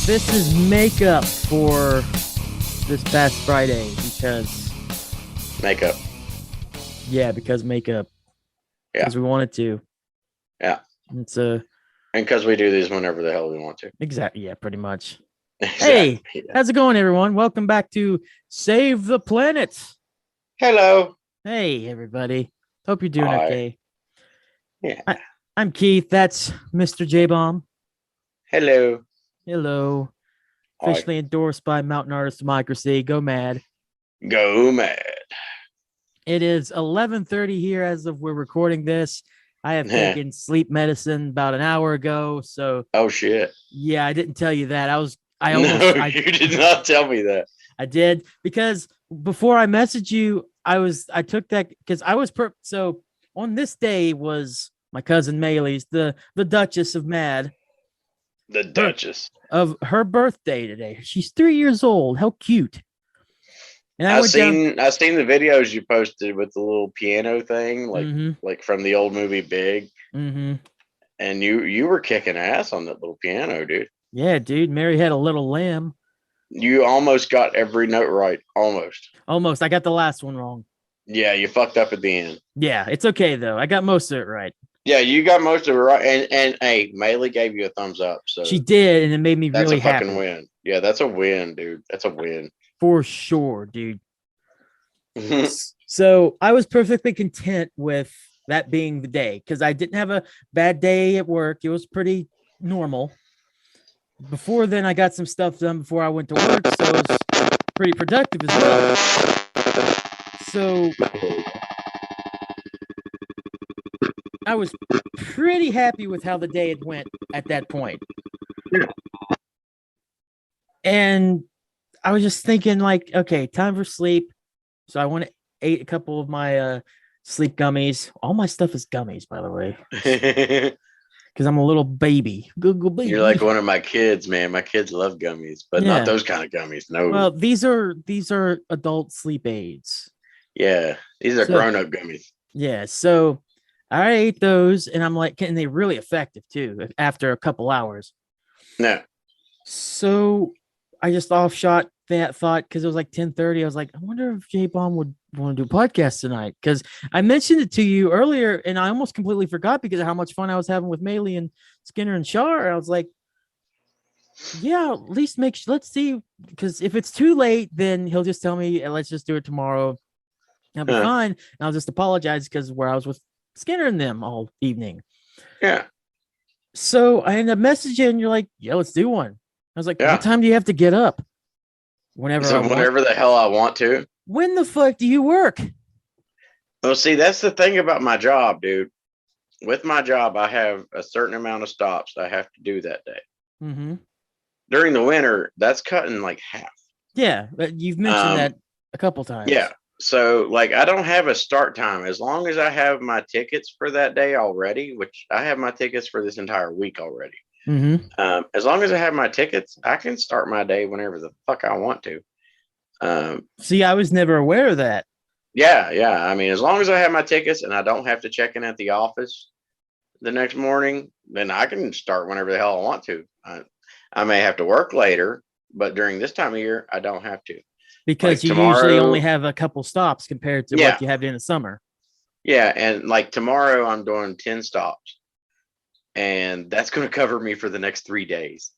This is makeup for this past Friday because Makeup. because makeup. Yeah. Because we wanted to. Yeah. It's And because we do these whenever the hell we want to. exactly. Yeah, pretty much. Exactly. Hey, Yeah. how's it going, everyone? Welcome back to Save the Planet. Hello. Hey, everybody. Hope you're doing Hi. okay. Yeah. I'm Keith. That's Mr. J-Bomb. Hello. Hello. Hi. Officially endorsed by Mountain Artist Democracy. Go mad. Go mad. It is 11:30 here as of we're recording this. I have taken sleep medicine about an hour ago. So Oh shit. yeah, I didn't tell you that. You did not tell me that. I did because before I messaged you, I took that because I was so on this day was my cousin Maylee's, the Duchess of Mad. The Duchess. Of her birthday today. She's 3 years old. How cute. And I've seen the videos you posted with the little piano thing, like from the old movie Big. Mm-hmm. And you were kicking ass on that little piano, dude. Yeah, dude. Mary had a little lamb. You almost got every note right. Almost. I got the last one wrong. Yeah, you fucked up at the end. Yeah, it's okay though. I got most of it right. Yeah, you got most of it right. And hey, Maylee gave you a thumbs up. So she did, and it made me really happy. That's a fucking win. Yeah, that's a win, dude. That's a win. For sure, dude. So I was perfectly content with that being the day because I didn't have a bad day at work. It was pretty normal. Before then, I got some stuff done before I went to work, so it was pretty productive as well. So I was pretty happy with how the day had went at that point. And I was just thinking, like, okay, time for sleep. So I ate a couple of my sleep gummies. All my stuff is gummies, by the way, because I'm a little baby. Google baby. You're like one of my kids, man. My kids love gummies, but not those kind of gummies. No. Well, these are adult sleep aids. Yeah, these are grown-up gummies. Yeah, so I ate those, and I'm like, and they're really effective too after a couple hours. No. So I just offshot that thought because it was like 10:30. I was like, I wonder if J-Bomb would want to do a podcast tonight because I mentioned it to you earlier, and I almost completely forgot because of how much fun I was having with Maylee and Skinner and Shar. I was like, yeah, at least let's see, because if it's too late, then he'll just tell me, let's just do it tomorrow. I'll be fine. And I'll just apologize because where I was with Skinner and them all evening. Yeah. So I ended up messaging, and you're like, yeah, let's do one. I was like, what time do you have to get up? Whenever the hell I want to. When the fuck do you work? Well, see, that's the thing about my job, dude. With my job, I have a certain amount of stops I have to do that day. Mm-hmm. During the winter, that's cutting like half. Yeah, but you've mentioned that a couple times. Yeah. So, like, I don't have a start time. As long as I have my tickets for that day already, which I have my tickets for this entire week already. Mm-hmm. As long as I have my tickets, I can start my day whenever the fuck I want to. See, I was never aware of that. Yeah. I mean, as long as I have my tickets and I don't have to check in at the office the next morning, then I can start whenever the hell I want to. I may have to work later, but during this time of year, I don't have to. Because you usually only have a couple stops compared to what you have in the summer. Yeah, and like tomorrow, I'm doing 10 stops. And that's going to cover me for the next 3 days.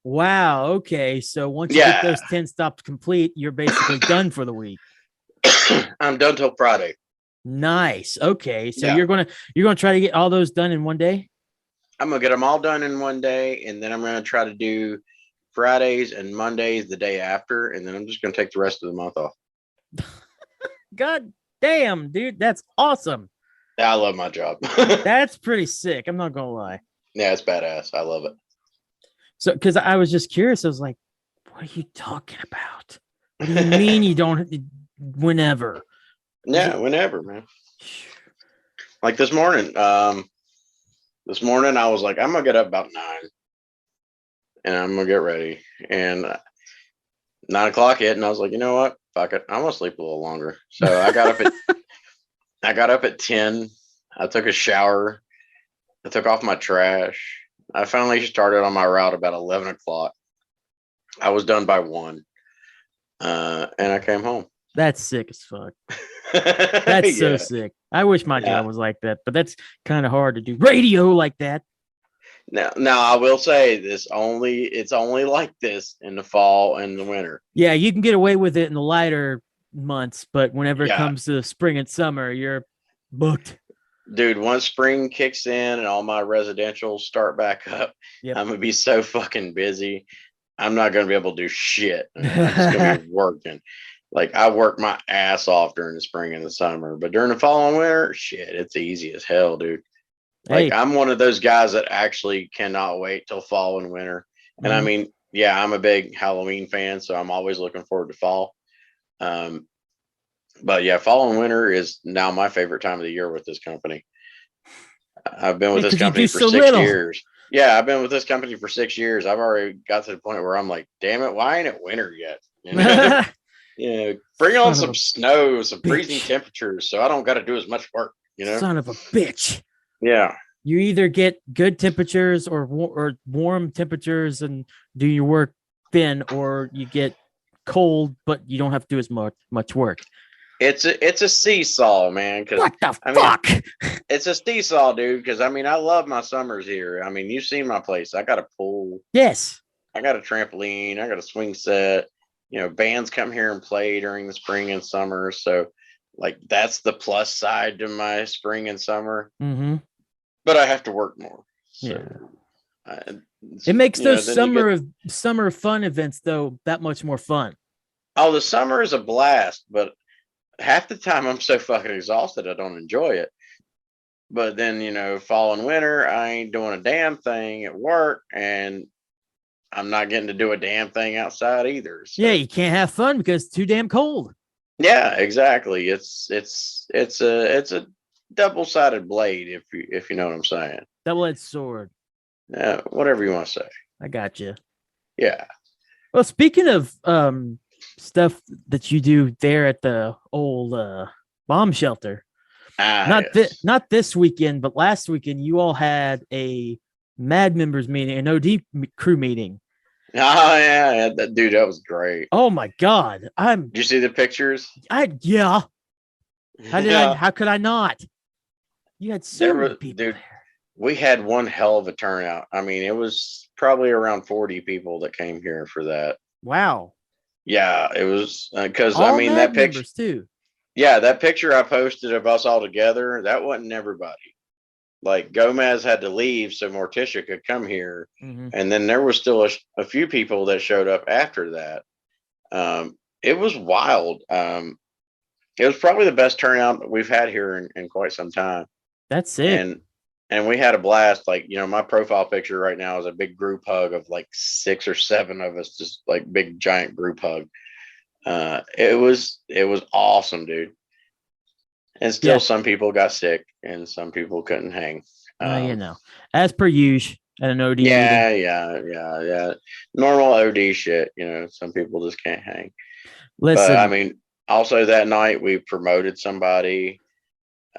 Wow. Okay. So once you get those 10 stops complete, you're basically done for the week. I'm done till Friday. Nice. Okay. So you're gonna try to get all those done in one day? I'm gonna get them all done in one day, and then I'm gonna try to do Fridays and Mondays the day after, and then I'm just gonna take the rest of the month off. God damn, dude, that's awesome. Yeah, I love my job. That's pretty sick. I'm not gonna lie. Yeah, it's badass. I love it. So, because I was just curious, I was like, "What are you talking about? What do you mean you don't? Whenever?" Yeah, whenever, man. Like this morning. This morning I was like, I'm gonna get up about 9, and I'm gonna get ready. And 9 o'clock hit, and I was like, you know what? Fuck it. I'm gonna sleep a little longer. So I got up at 10. I took a shower. I took off my trash. I finally started on my route about 11 o'clock. I was done by 1, and I came home. That's sick as fuck. That's so Yeah. sick. I wish my Yeah. job was like that, but that's kind of hard to do. Radio like that. Now I will say this it's only like this in the fall and the winter. Yeah, you can get away with it in the lighter months, but whenever it Yeah. comes to spring and summer, you're booked. Dude, once spring kicks in and all my residentials start back up, Yep. I'm gonna be so fucking busy. I'm not gonna be able to do shit. I'm just gonna be working. Like I work my ass off during the spring and the summer, but during the fall and winter, shit, it's easy as hell, dude. Like Hey. I'm one of those guys that actually cannot wait till fall and winter. And I Mhm. mean, yeah, I'm a big Halloween fan, so I'm always looking forward to fall. Um, but yeah, fall and winter is now my favorite time of the year with this company. I've been with this Because you company do for so 6 years. little. Yeah, I've been with this company for 6 years. I've already got to the point where I'm like, damn it, why ain't it winter yet? Bring on Son of some a snow, some freezing bitch. temperatures, so I don't got to do as much work. Son of a bitch. Yeah. You either get good temperatures or warm temperatures and do your work then, or you get cold, but you don't have to do as much work. It's a seesaw, man. Because What the I mean, fuck? it's a seesaw, dude. Because I mean, I love my summers here. I mean, you've seen my place. I got a pool. Yes. I got a trampoline. I got a swing set. Bands come here and play during the spring and summer. So, like, that's the plus side to my spring and summer. Mm-hmm. But I have to work more. So, yeah. It makes those then you get. summer fun events though that much more fun. Oh, the summer is a blast, but half the time I'm so fucking exhausted I don't enjoy it. But then, fall and winter, I ain't doing a damn thing at work, and I'm not getting to do a damn thing outside either. Yeah, So you can't have fun because it's too damn cold. yeah, exactly. It's a double-sided blade, if you know what I'm saying. Double-edged sword. Yeah, whatever you want to say. I got you. Yeah. Well, speaking of stuff that you do there at the old bomb shelter, Yes. not this weekend, but last weekend, you all had a Mad members meeting, an OD crew meeting. Oh yeah, dude, that was great. Oh my god, Did you see the pictures? yeah. Yeah. How could I not? You had so There many was, people dude. there. We had one hell of a turnout. I mean, it was probably around 40 people that came here for that. Wow. Yeah, it was because I All mean Mad that picture. members too. Yeah, that picture I posted of us all together. That wasn't everybody. Like Gomez had to leave so Morticia could come here, Mm-hmm. and then there was still a few people that showed up after that. It was wild. It was probably the best turnout that we've had here in quite some time. That's sick. And we had a blast. Like, my profile picture right now is a big group hug of like 6 or 7 of us, just like big giant group hug. It was awesome, dude. And still Yeah. some people got sick and some people couldn't hang. As per usual at an OD Yeah, meeting. yeah. Normal OD shit, some people just can't hang. But I Listen, mean, also that night we promoted somebody.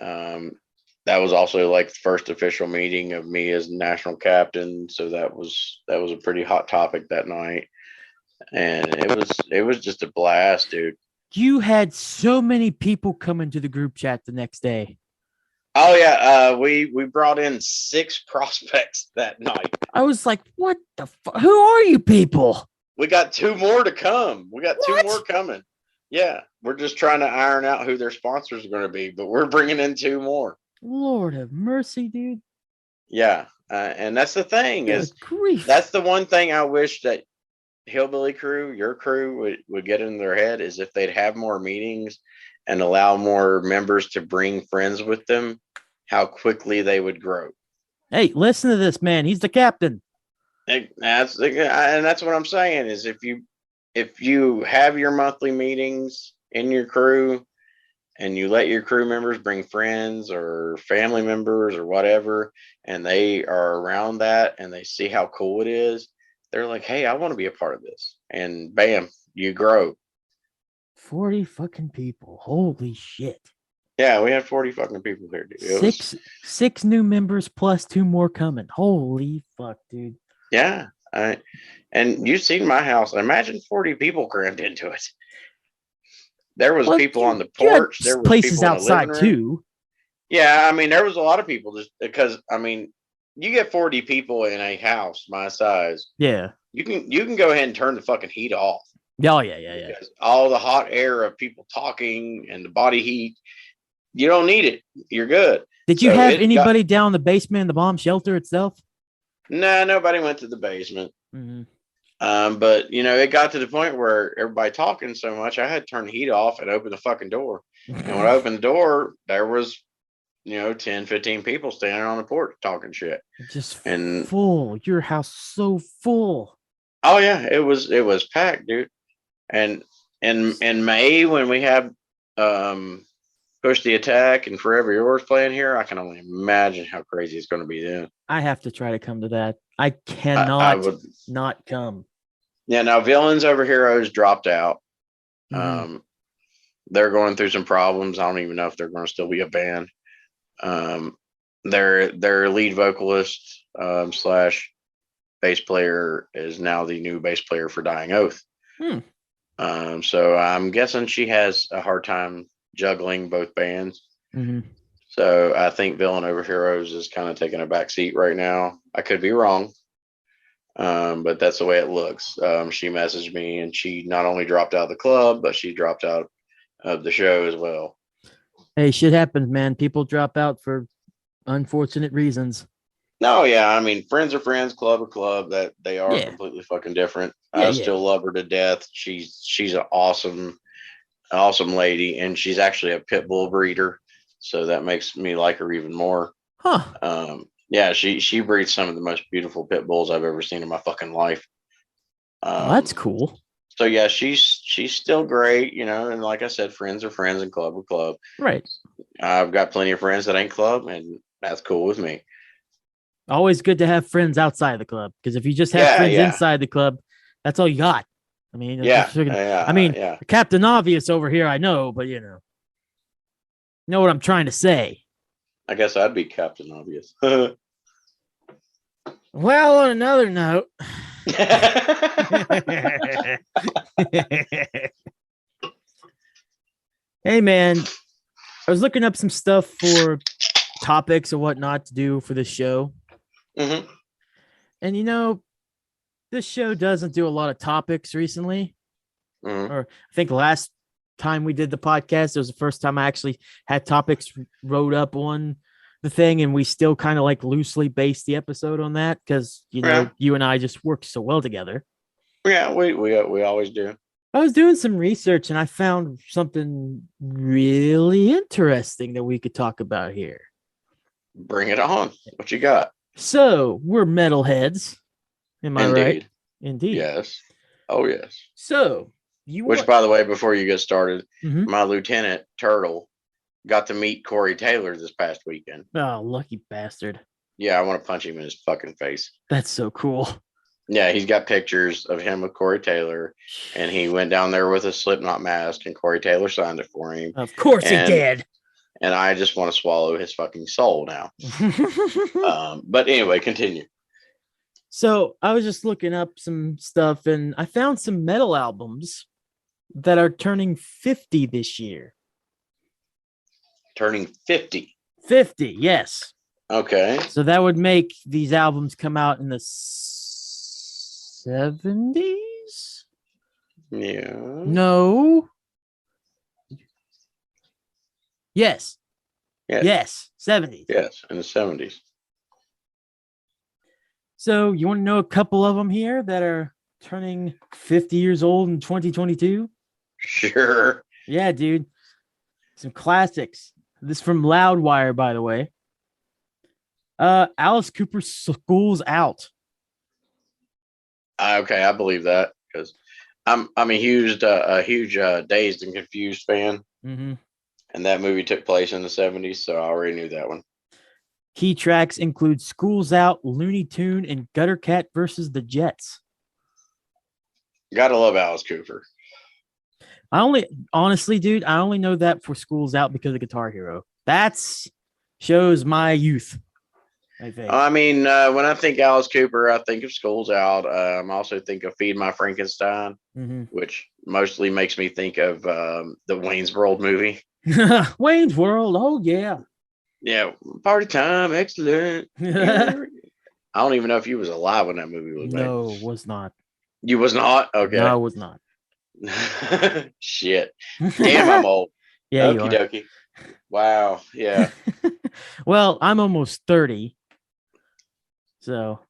That was also like the first official meeting of me as national captain. So that was a pretty hot topic that night. And it was just a blast, dude. you had so many people come into the group chat the next day. Oh yeah, we brought in 6 prospects that night. I was like, what the fuck? Who are you people? We got 2 more to come. We got What? 2 more coming. Yeah, we're just trying to iron out who their sponsors are going to be, but we're bringing in 2 more. Lord have mercy, dude. Yeah, and that's the thing Good is grief. that's the one thing I wish that Hillbilly crew, your crew would get in their head is if they'd have more meetings and allow more members to bring friends with them, how quickly they would grow. Hey, listen to this man. He's the captain. And that's what I'm saying is if you have your monthly meetings in your crew and you let your crew members bring friends or family members or whatever, and they are around that and they see how cool it is, they're like, hey, I want to be a part of this. And bam, you grow. 40 fucking people. Holy shit. Yeah, we had 40 fucking people here, dude. Six new members plus 2 more coming. Holy fuck, dude. Yeah. And you've seen my house. Imagine 40 people crammed into it. There was Well, people on the you had porch. There was places people in the living outside room. too. Yeah, I mean, there was a lot of people just because I mean, you get 40 people in a house my size. Yeah. You can go ahead and turn the fucking heat off. Oh yeah. Because all the hot air of people talking and the body heat, you don't need it. You're good. Did you have anybody down in the basement in the bomb shelter itself? No, nobody went to the basement. Mm-hmm. But it got to the point where everybody talking so much, I had to turn the heat off and open the fucking door. And when I opened the door, there was 10, 15 people standing on the porch talking shit. Just and full. Your house so full. Oh yeah, it was packed, dude. And in May when we have Push the Attack and Forever Yours playing here, I can only imagine how crazy it's going to be then. I have to try to come to that. I cannot not come. Yeah, now Villains Over Heroes dropped out. Mm-hmm. They're going through some problems. I don't even know if they're going to still be a band. Their lead vocalist slash bass player is now the new bass player for Dying Oath. So I'm guessing she has a hard time juggling both bands. Mm-hmm. So I think Villain Over Heroes is kind of taking a back seat right now. I could be wrong, but that's the way it looks. She messaged me and she not only dropped out of the club, but she dropped out of the show as well. Hey, shit happens, man. People drop out for unfortunate reasons. No, yeah, I mean, friends are friends, club are club. That they are completely fucking different. I still love her to death. She's an awesome lady, and she's actually a pit bull breeder, so that makes me like her even more. Yeah, she breeds some of the most beautiful pit bulls I've ever seen in my fucking life. That's cool. So yeah, she's still great, and like I said, friends are friends and club are club. Right. I've got plenty of friends that ain't club, and that's cool with me. Always good to have friends outside the club, because if you just have friends inside the club, that's all you got. I mean, Captain Obvious over here, I know, but you know what I'm trying to say. I guess I'd be Captain Obvious. Well, on another note, hey man, I was looking up some stuff for topics or whatnot to do for this show. Mm-hmm. And this show doesn't do a lot of topics recently. Mm-hmm. Or I think last time we did the podcast, it was the first time I actually had topics wrote up on the thing, and we still kind of like loosely based the episode on that because you and I just work so well together. Yeah, we always do. I was doing some research and I found something really interesting that we could talk about here. Bring it on. What you got? So we're metalheads. Am I right? Indeed. Yes. Oh, yes. So by the way, before you get started, my Lieutenant Turtle got to meet Corey Taylor this past weekend. Oh, lucky bastard. Yeah, I want to punch him in his fucking face. That's so cool. Yeah, he's got pictures of him with Corey Taylor, and he went down there with a Slipknot mask, and Corey Taylor signed it for him. Of course he did. And I just want to swallow his fucking soul now. But anyway, continue. So I was just looking up some stuff, and I found some metal albums that are turning 50 this year. Turning 50? 50, yes. Okay. So that would make these albums come out in the 70s? Yeah. No. Yes. Yes. 70s. Yes, in the 70s. So you want to know a couple of them here that are turning 50 years old in 2022? Sure. Yeah, dude. Some classics. This is from Loudwire, by the way. Alice Cooper's School's Out. Okay, I believe that because I'm a huge Dazed and Confused fan. Mm-hmm. And that movie took place in the 70s, so I already knew that one. Key tracks include School's Out, Looney Tune, and Gutter Cat versus the Jets. Gotta love Alice Cooper. Honestly, dude, I only know that for School's Out because of Guitar Hero. That's shows my youth. I think. I mean, when I think Alice Cooper, I think of School's Out. I also think of Feed My Frankenstein, which mostly makes me think of the Wayne's World movie. Wayne's World. Oh, yeah. Yeah, party time, excellent. I don't even know if you was alive when that movie was made. No, was not. You was not? Okay. No, I was not. Shit. Damn, I'm old. Yeah, Okie dokie. Wow. Yeah. Well, I'm almost 30. So,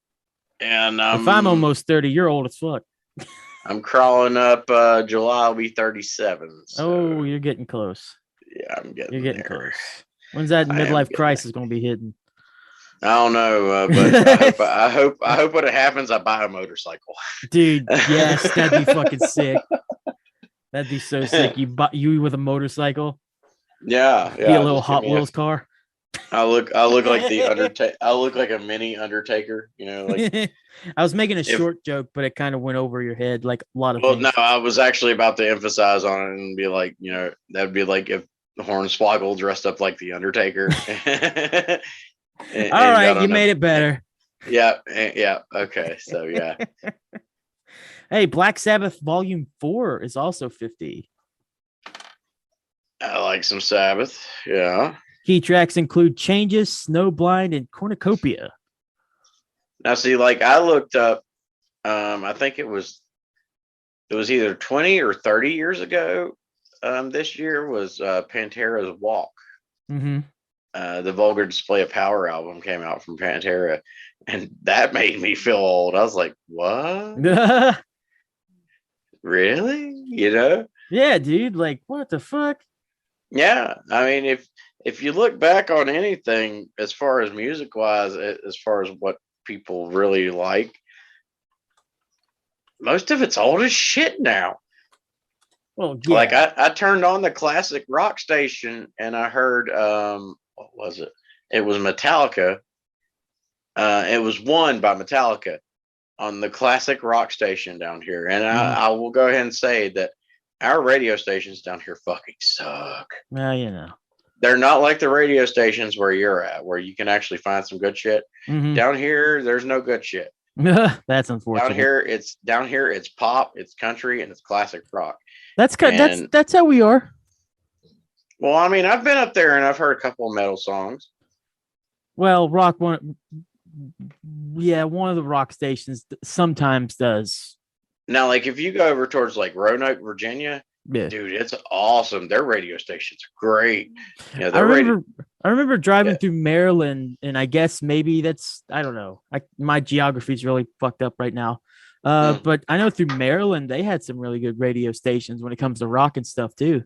and if I'm almost 30, you're old as fuck. I'm crawling up. July, I'll be 37. So, oh, you're getting close. Yeah, I'm getting. You're getting there. close. When's that midlife crisis going to be hitting? I don't know, but I hope when it happens, I buy a motorcycle. Dude, yes, that'd be fucking sick. That'd be so sick. You with a motorcycle. Yeah. Be a little Hot Wheels car. I look like the Undertaker. I look like a mini Undertaker. Like I was making a short joke, but it kind of went over your head like a lot of things. No, I was actually about to emphasize on it and be like, that'd be like if Hornswoggle dressed up like the Undertaker. All right, you made it better. Yeah. Okay, so yeah. Hey, Black Sabbath Volume 4 is also 50. I like some Sabbath. Yeah. Key tracks include Changes, Snowblind, and Cornucopia. Now, see, like I looked up, I think it was either 20 or 30 years ago. This year was Pantera's Walk. The Vulgar Display of Power album came out from Pantera, and that made me feel old. I was like, what? Really? Yeah, dude. Like, what the fuck? Yeah. I mean, if you look back on anything as far as music wise, as far as what people really like, most of it's old as shit now. Well, yeah. Like I turned on the classic rock station and I heard what was it? It was Metallica. It was One by Metallica on the classic rock station down here. And I will go ahead and say that our radio stations down here fucking suck. Well, they're not like the radio stations where you're at, where you can actually find some good shit. Down here, there's no good shit. That's unfortunate. Down here, it's pop, it's country, and it's classic rock. That's how we are. Well, I mean, I've been up there and I've heard a couple of metal songs. Well, one of the rock stations sometimes does. Now, like if you go over towards like Roanoke, Virginia, dude, it's awesome. Their radio station's great. I remember driving through Maryland, and I guess maybe that's, I don't know. My geography's really fucked up right now. But I know through Maryland, they had some really good radio stations when it comes to rock and stuff too.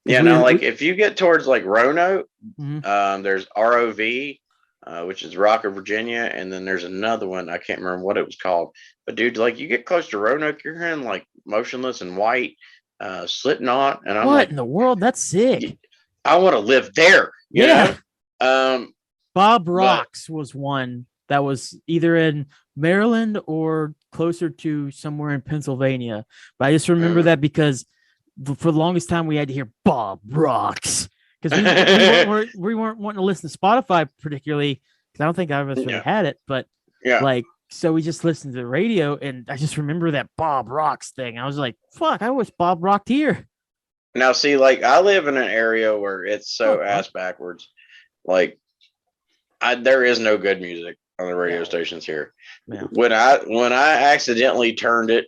Yeah, if you get towards like Roanoke, there's ROV, which is Rock of Virginia, and then there's another one, I can't remember what it was called. But dude, like you get close to Roanoke, you're hearing like Motionless in White, Slipknot, and I'm what like, in the world? That's sick. I want to live there. You know? Bob Rocks was one that was either in Maryland or closer to somewhere in Pennsylvania. But I just remember that because for the longest time we had to hear Bob Rocks because we weren't wanting to listen to Spotify particularly because I don't think I ever really had it. But so we just listened to the radio, and I just remember that Bob Rocks thing. I was like, fuck, I wish Bob rocked here. Now, see, like I live in an area where it's so ass backwards. Like there is no good music on the radio stations here. Yeah. When I accidentally turned it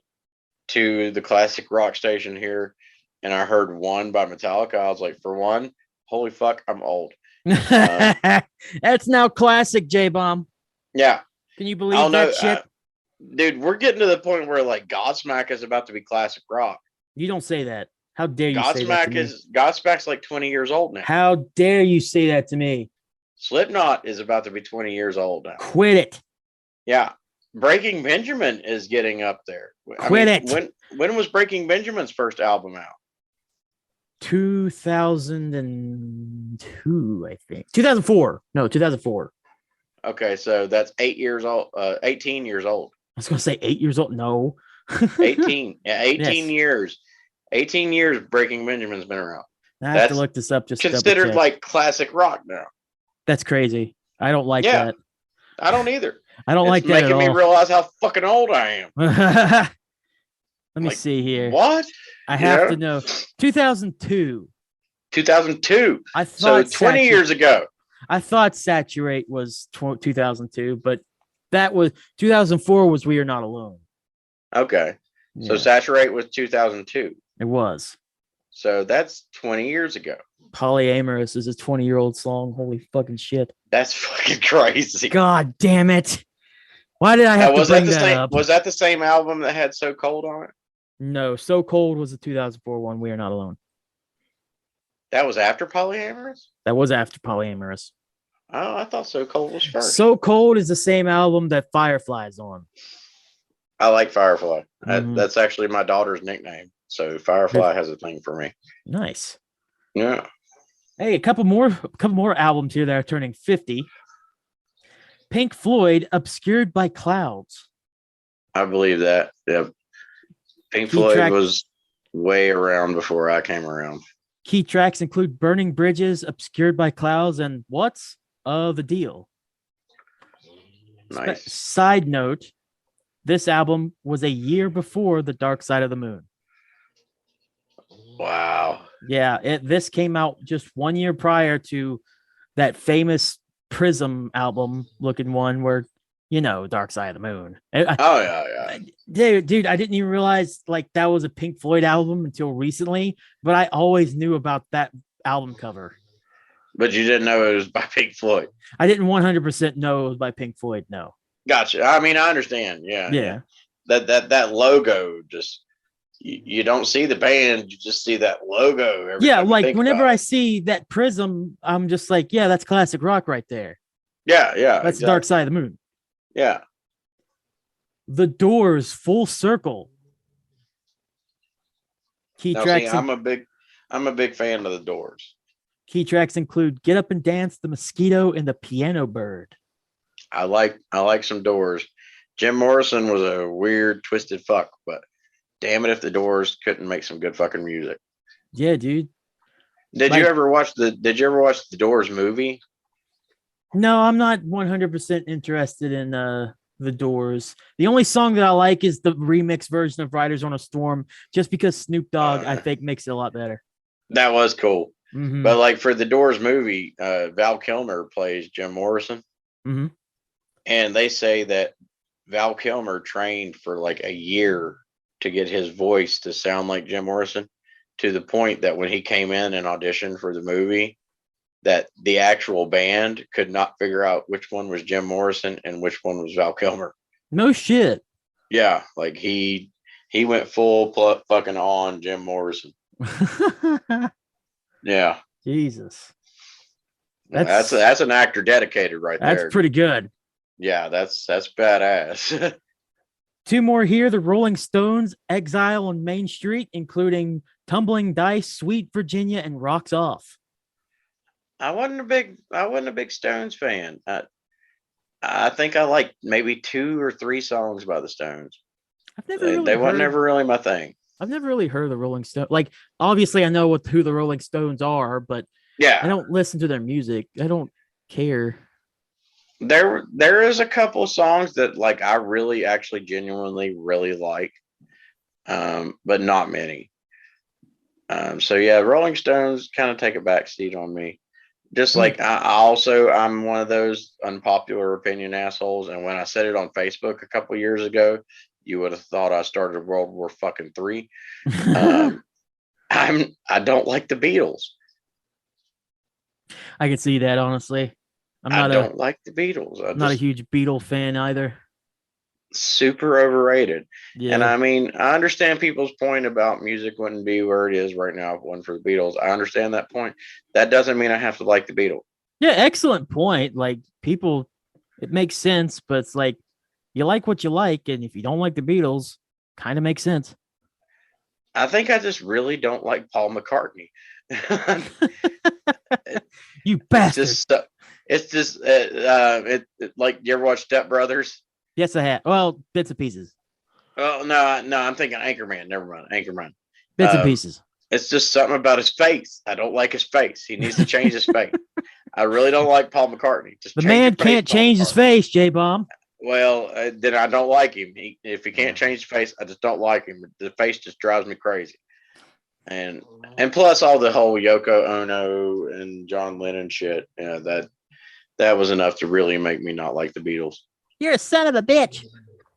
to the classic rock station here and I heard One by Metallica, I was like, for one, holy fuck, I'm old. That's now classic, J-Bomb. Yeah. Can you believe that shit? Dude, we're getting to the point where like Godsmack is about to be classic rock. You don't say that. How dare you say that to me? Godsmack's like 20 years old now. How dare you say that to me? Slipknot is about to be 20 years old now. Quit it. Yeah. Breaking Benjamin is getting up there. Quit it. When was Breaking Benjamin's first album out? 2002, I think. 2004. No, 2004. Okay, so that's 8 years old. 18 years old. I was going to say 8 years old. No. 18. Yeah, 18 years. 18 years Breaking Benjamin's been around. I have to look this up. Just considered like classic rock now. That's crazy. I don't like that. I don't either. I don't It's like that at making me all. realize how fucking old I am. Let me see here. What? I have to know. 2002. 2002. I So thought 20 years ago. I thought Saturate was 2002, but that was 2004 was We Are Not Alone. Okay. So Saturate was 2002. It was. So that's 20 years ago. Polyamorous is a 20-year-old song. Holy fucking shit. That's fucking crazy. God damn it. Why did I have to bring that up? Was that the same album that had So Cold on it? No, So Cold was the 2004 one. We Are Not Alone. That was after Polyamorous? That was after Polyamorous. Oh, I thought So Cold was first. So Cold is the same album that Firefly's on. I like Firefly. Mhm. That's actually my daughter's nickname. So Firefly has a thing for me. Nice. Yeah. Hey, a couple more albums here that are turning 50. Pink Floyd, Obscured by Clouds. I believe that. Yeah. Pink Floyd was way around before I came around. Key tracks include Burning Bridges, Obscured by Clouds, and What's the Deal? Nice. Side note, this album was a year before The Dark Side of the Moon. Wow. Yeah, this came out just 1 year prior to that famous Prism album looking one where, Dark Side of the Moon. Yeah. Dude, I didn't even realize like that was a Pink Floyd album until recently, but I always knew about that album cover. But you didn't know it was by Pink Floyd. I didn't 100% know it was by Pink Floyd, no. Gotcha. I mean, I understand. Yeah. That logo just you don't see the band, you just see that logo. Yeah, like whenever I see that Prism, I'm just like, yeah, that's classic rock right there. Yeah. That's exactly. Dark Side of the Moon. Yeah. The Doors, Full Circle. Key tracks. I'm a big fan of the Doors. Key tracks include Get Up and Dance, The Mosquito, and The Piano Bird. I like some Doors. Jim Morrison was a weird, twisted fuck, but damn it if the Doors couldn't make some good fucking music. Yeah, dude. Did you ever watch the Doors movie? No, I'm not 100% interested in the Doors. The only song that I like is the remix version of Riders on a Storm, just because Snoop Dogg, I think, makes it a lot better. That was cool. Mm-hmm. But like for the Doors movie, Val Kilmer plays Jim Morrison. Mm-hmm. And they say that Val Kilmer trained for like a year to get his voice to sound like Jim Morrison, to the point that when he came in and auditioned for the movie, that the actual band could not figure out which one was Jim Morrison and which one was Val Kilmer. No shit. Yeah, like he went full fucking on Jim Morrison. Yeah. Jesus. That's an actor dedicated right there. That's pretty good. Yeah, that's badass. Two more here. The Rolling Stones, Exile on Main Street, including Tumbling Dice, Sweet Virginia, and Rocks Off. I wasn't a big Stones fan. I think I liked maybe 2 or 3 songs by the Stones. They weren't never really my thing. I've never really heard of the Rolling Stones. Like, obviously, I know who the Rolling Stones are, but yeah, I don't listen to their music. I don't care. There is a couple songs that like I really actually genuinely really like, but not many. So yeah, Rolling Stones kind of take a back seat on me. Just like I'm one of those unpopular opinion assholes, and when I said it on Facebook a couple years ago, you would have thought I started World War fucking 3. I don't like the Beatles. I can see that, honestly. I don't like the Beatles. I'm not a huge Beatle fan either. Super overrated. Yeah. And I mean, I understand people's point about music wouldn't be where it is right now if it wasn't for the Beatles. I understand that point. That doesn't mean I have to like the Beatles. Yeah, excellent point. Like, people, it makes sense, but it's like, you like what you like, and if you don't like the Beatles, kind of makes sense. I think I just really don't like Paul McCartney. You bastard. It's just like, you ever watch Step Brothers? Yes, I have. Well, bits and pieces. Oh, no, I'm thinking Anchorman. Never mind. Anchorman. Bits and pieces. It's just something about his face. I don't like his face. He needs to change his face. I really don't like Paul McCartney. Just The change man your face, can't Paul change his McCartney. face, J-Bomb. Well, then I don't like him. If he can't change his face, I just don't like him. The face just drives me crazy. And plus all the whole Yoko Ono and John Lennon shit. Yeah, that was enough to really make me not like the Beatles. You're a son of a bitch.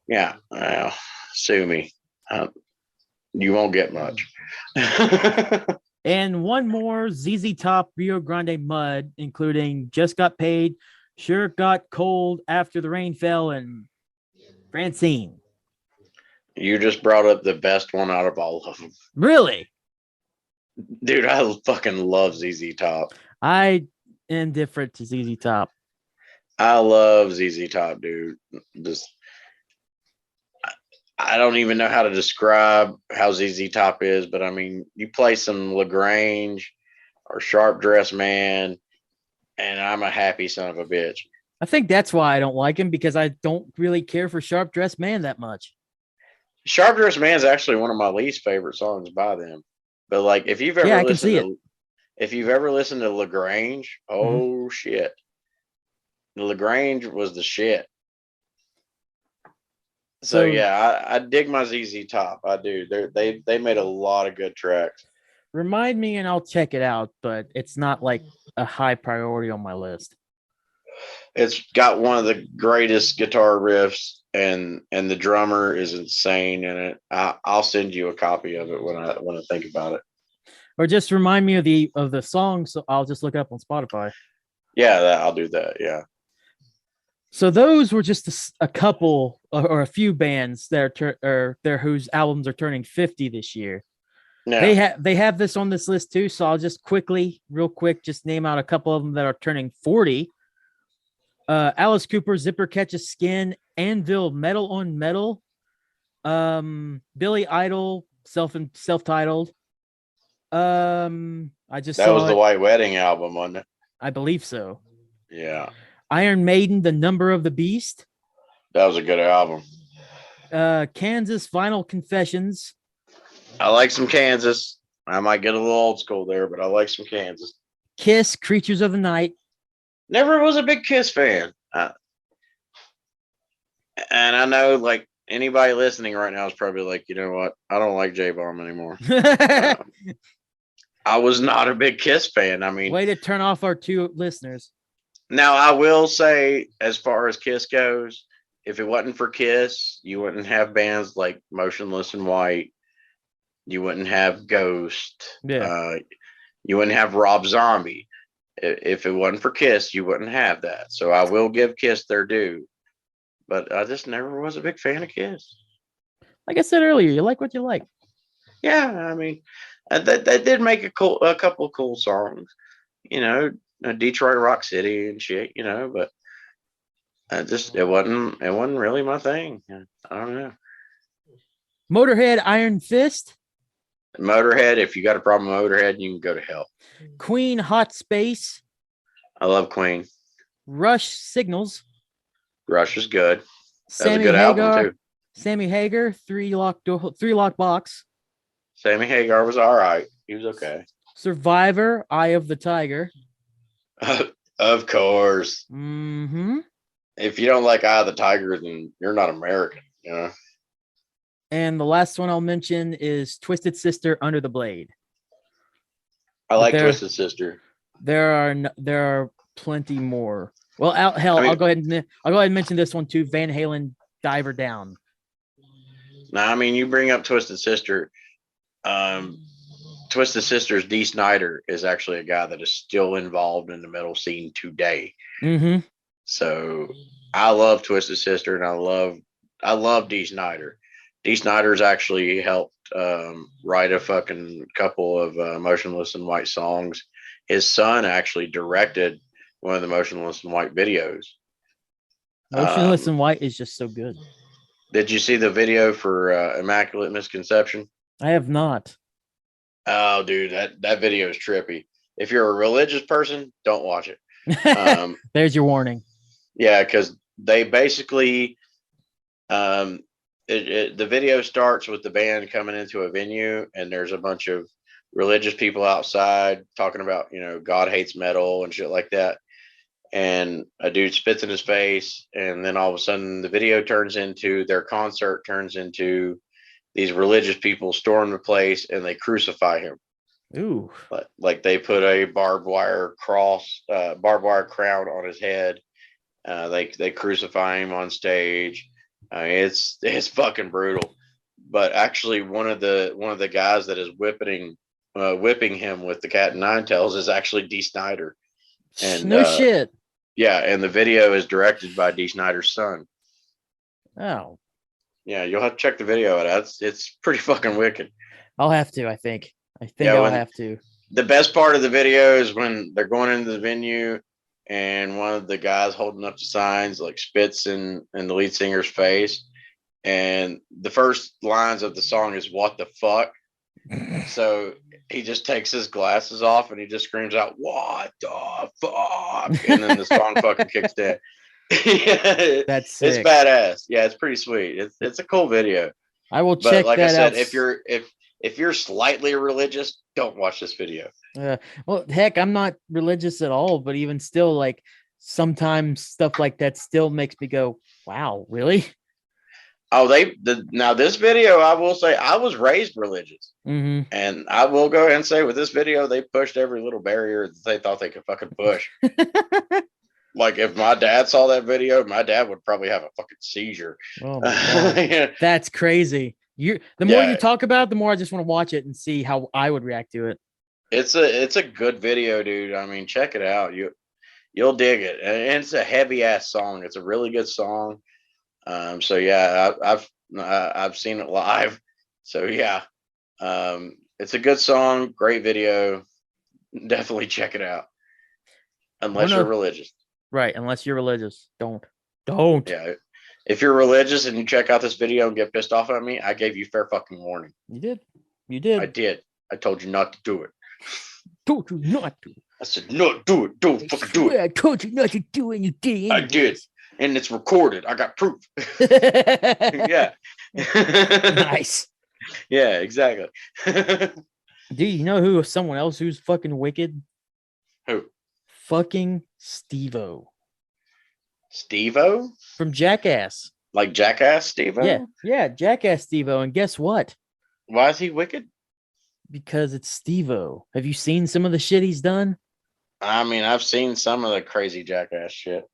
Yeah, well, sue me. You won't get much. And one more ZZ Top Rio Grande Mud, including Just Got Paid, Sure Got Cold After the Rain Fell, and Francine. You just brought up the best one out of all of them. Really? Dude, I fucking love ZZ Top. I am different to ZZ Top. I love ZZ Top, dude. Just I don't even know how to describe how ZZ Top is, but I mean, you play some LaGrange or Sharp Dressed Man, and I'm a happy son of a bitch. I think that's why I don't like him, because I don't really care for Sharp Dressed Man that much. Sharp Dressed Man is actually one of my least favorite songs by them. But like, if you've ever listened to LaGrange, oh shit, LaGrange was the shit. So yeah, I dig my ZZ Top. I do. They made a lot of good tracks. Remind me and I'll check it out, but it's not like a high priority on my list. It's got one of the greatest guitar riffs, and the drummer is insane in it. I'll send you a copy of it when I think about it. Or just remind me of the song, so I'll just look it up on Spotify. Yeah, I'll do that. Yeah. So those were just a couple or a few bands that are whose albums are turning 50 this year. Yeah. They have this on this list too, so I'll just real quick, just name out a couple of them that are turning 40. Alice Cooper, Zipper Catches Skin, Anvil, Metal on Metal, Billy Idol, self-titled. I just that was the White Wedding album, wasn't it? I believe so. Yeah. Iron Maiden, The Number of the Beast. That was a good album. Kansas, Vinyl Confessions. I like some Kansas. I might get a little old school there, but I like some Kansas. Kiss, Creatures of the Night. Never was a big Kiss fan. And I know, like, anybody listening right now is probably like, you know what? I don't like J-Bomb anymore. I was not a big Kiss fan. I mean, way to turn off our two listeners. Now, I will say, as far as Kiss goes, if it wasn't for Kiss, you wouldn't have bands like Motionless in White. You wouldn't have Ghost. Yeah. You wouldn't have Rob Zombie. If it wasn't for Kiss, you wouldn't have that. So I will give Kiss their due. But I just never was a big fan of Kiss. Like I said earlier, you like what you like. Yeah, I mean, they did make a couple of cool songs. You know, Detroit Rock City and shit, you know, but it wasn't really my thing. I don't know. Motorhead, Iron Fist. Motorhead, if you got a problem with Motorhead, you can go to hell. Queen, Hot Space. I love Queen. Rush, Signals. Rush is good. That's a good album too. Sammy Hagar, three lock box. Sammy Hagar was all right. He was okay. Survivor, Eye of the Tiger. Of course. Mm-hmm. If you don't like Eye of the Tiger, then you're not American, you know. And the last one I'll mention is Twisted Sister, Under the Blade. I like Twisted Sister. There are plenty more. Well, I'll go ahead and mention this one too. Van Halen, Diver Down. Now, I mean, you bring up Twisted Sister. Twisted Sister's Dee Snider is actually a guy that is still involved in the metal scene today. Mm-hmm. So I love Twisted Sister, and I love Dee Snider. Dee Snider's actually helped write a fucking couple of Motionless in White songs. His son actually directed one of the Motionless in White videos. Motionless in White is just so good. Did you see the video for Immaculate Misconception? I have not. Oh, dude, that video is trippy. If you're a religious person, don't watch it. There's your warning. Yeah, because they basically, the video starts with the band coming into a venue, and there's a bunch of religious people outside talking about, you know, God hates metal and shit like that. and a dude spits in his face, and then all of a sudden the video turns into their concert turns into these religious people storm the place and they crucify him. Ooh. Like they put a barbed wire crown on his head. They crucify him on stage. It's fucking brutal. But actually, one of the guys that is whipping him with the cat and nine tails is actually Dee Snider. And no shit. Yeah, and the video is directed by Dee Snider's son. Oh. Yeah, you'll have to check the video out. It's pretty fucking wicked. I'll have to, I think. I'll have to. The best part of the video is when they're going into the venue and one of the guys holding up the signs like spits in the lead singer's face. And the first lines of the song is "What the fuck?" So he just takes his glasses off and he just screams out "What the fuck?" And then the song fucking kicks in. That's sick. It's badass. Yeah, it's pretty sweet. It's a cool video. I will check like that I said, out. if you're slightly religious, don't watch this video. Well, heck, I'm not religious at all, but even still, like sometimes stuff like that still makes me go, "Wow, really?" Oh, now this video, I will say, I was raised religious, and I will go ahead and say, with this video, they pushed every little barrier that they thought they could fucking push. Like if my dad saw that video, my dad would probably have a fucking seizure. Oh my God. That's crazy. The more you talk about it, the more I just want to watch it and see how I would react to it. It's a good video, dude. I mean, check it out. You'll dig it. And it's a heavy ass song. It's a really good song. So yeah, I've seen it live. So yeah, it's a good song, great video. Definitely check it out. Unless you're religious. Right, unless you're religious. Don't. Yeah. If you're religious and you check out this video and get pissed off at me, I gave you fair fucking warning. You did. I did. I told you not to do it. Told you not to. I said, no, do it. Don't fucking do it. I told you not to do it and you did. I did. And it's recorded. I got proof. Yeah. Nice. Yeah, exactly. Do you know who someone else who's fucking wicked? Who? Fucking Steve-O. Steve-O? From Jackass. Like Jackass Steve-O? Yeah, Jackass Steve-O. And guess what? Why is he wicked? Because it's Steve-O. Have you seen some of the shit he's done? I mean, I've seen some of the crazy Jackass shit.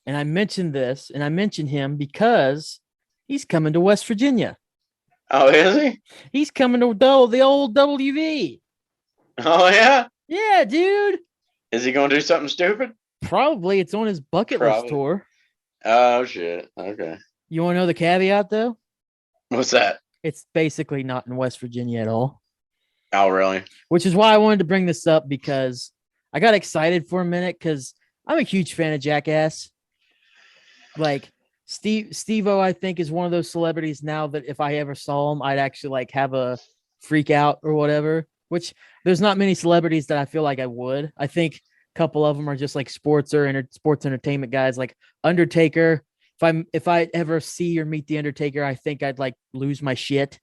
And I mentioned this, and I mentioned him because he's coming to West Virginia. Oh, is he? He's coming to the old WV. Oh, yeah? Yeah, dude. Is he going to do something stupid? Probably. It's on his bucket list tour. Oh, shit. Okay. You want to know the caveat, though? What's that? It's basically not in West Virginia at all. Oh, really? Which is why I wanted to bring this up, because I got excited for a minute because I'm a huge fan of Jackass. Like Steve-O, I think, is one of those celebrities now that if I ever saw him, I'd actually like have a freak out or whatever, which there's not many celebrities that I feel like I would. I think a couple of them are just like sports entertainment guys, like Undertaker. If I ever see or meet the Undertaker, I think I'd like lose my shit.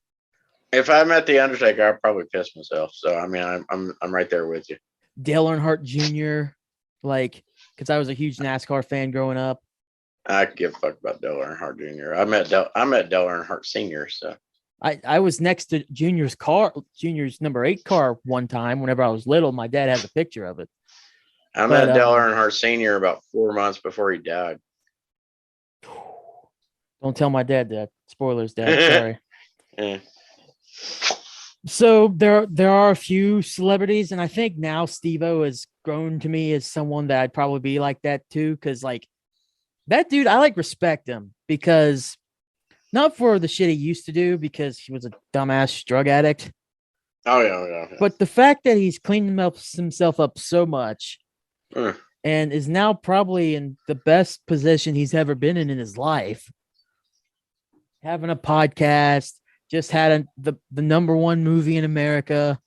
If I met the Undertaker, I'd probably piss myself. So I mean, I'm right there with you. Dale Earnhardt Jr., like, because I was a huge NASCAR fan growing up. I could give a fuck about Dale Earnhardt Jr. I met Dale Earnhardt Sr. So I was next to Junior's number 8 car one time whenever I was little. My dad has a picture of it. I met Dale Earnhardt Sr. about 4 months before he died. Don't tell my dad that. Spoilers, Dad. Sorry. Yeah. So there are a few celebrities, and I think now Steve-O has grown to me as someone that I'd probably be like that too, because like that dude, I like respect him because not for the shit he used to do because he was a dumbass drug addict. Oh yeah. But the fact that he's cleaned himself up so much and is now probably in the best position he's ever been in his life. Having a podcast, just had the number 1 movie in America,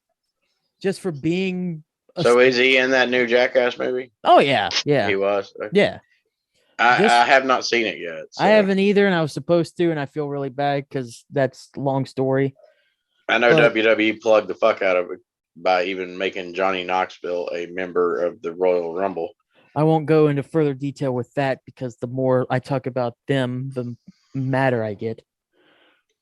just for being. So is he in that new Jackass movie? Oh yeah. He was. Okay. Yeah. I have not seen it yet. So. I haven't either, and I was supposed to, and I feel really bad because that's a long story. I know WWE plugged the fuck out of it by even making Johnny Knoxville a member of the Royal Rumble. I won't go into further detail with that because the more I talk about them, the madder I get.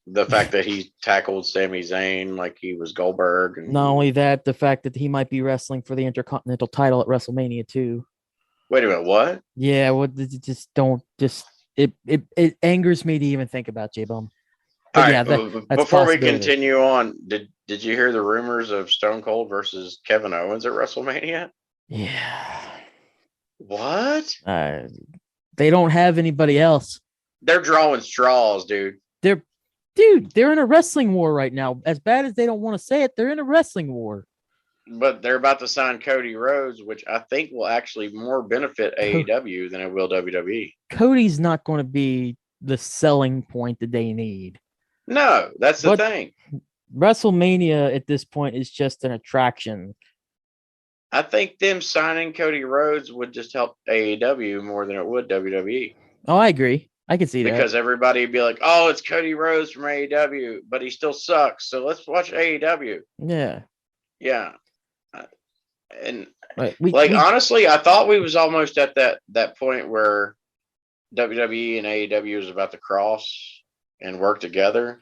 The fact that he tackled Sami Zayn like he was Goldberg, and Not only that, the fact that he might be wrestling for the Intercontinental title at WrestleMania too. wait a minute, what? Yeah, what just don't just it angers me to even think about J-Bum. All But right, yeah, that's before we possibility. continue on, did you hear the rumors of Stone Cold versus Kevin Owens at WrestleMania? Yeah. What? They don't have anybody else. They're drawing straws, dude. They're in a wrestling war right now. As bad as they don't want to say it, they're in a wrestling war. But they're about to sign Cody Rhodes, which I think will actually more benefit AEW than it will WWE. Cody's not going to be the selling point that they need. No, that's the thing. WrestleMania at this point is just an attraction. I think them signing Cody Rhodes would just help AEW more than it would WWE. Oh, I agree. I can see that. Because everybody would be like, oh, it's Cody Rhodes from AEW, but he still sucks. So let's watch AEW. Yeah. Yeah. And right. Honestly, I thought we was almost at that point where WWE and AEW was about to cross and work together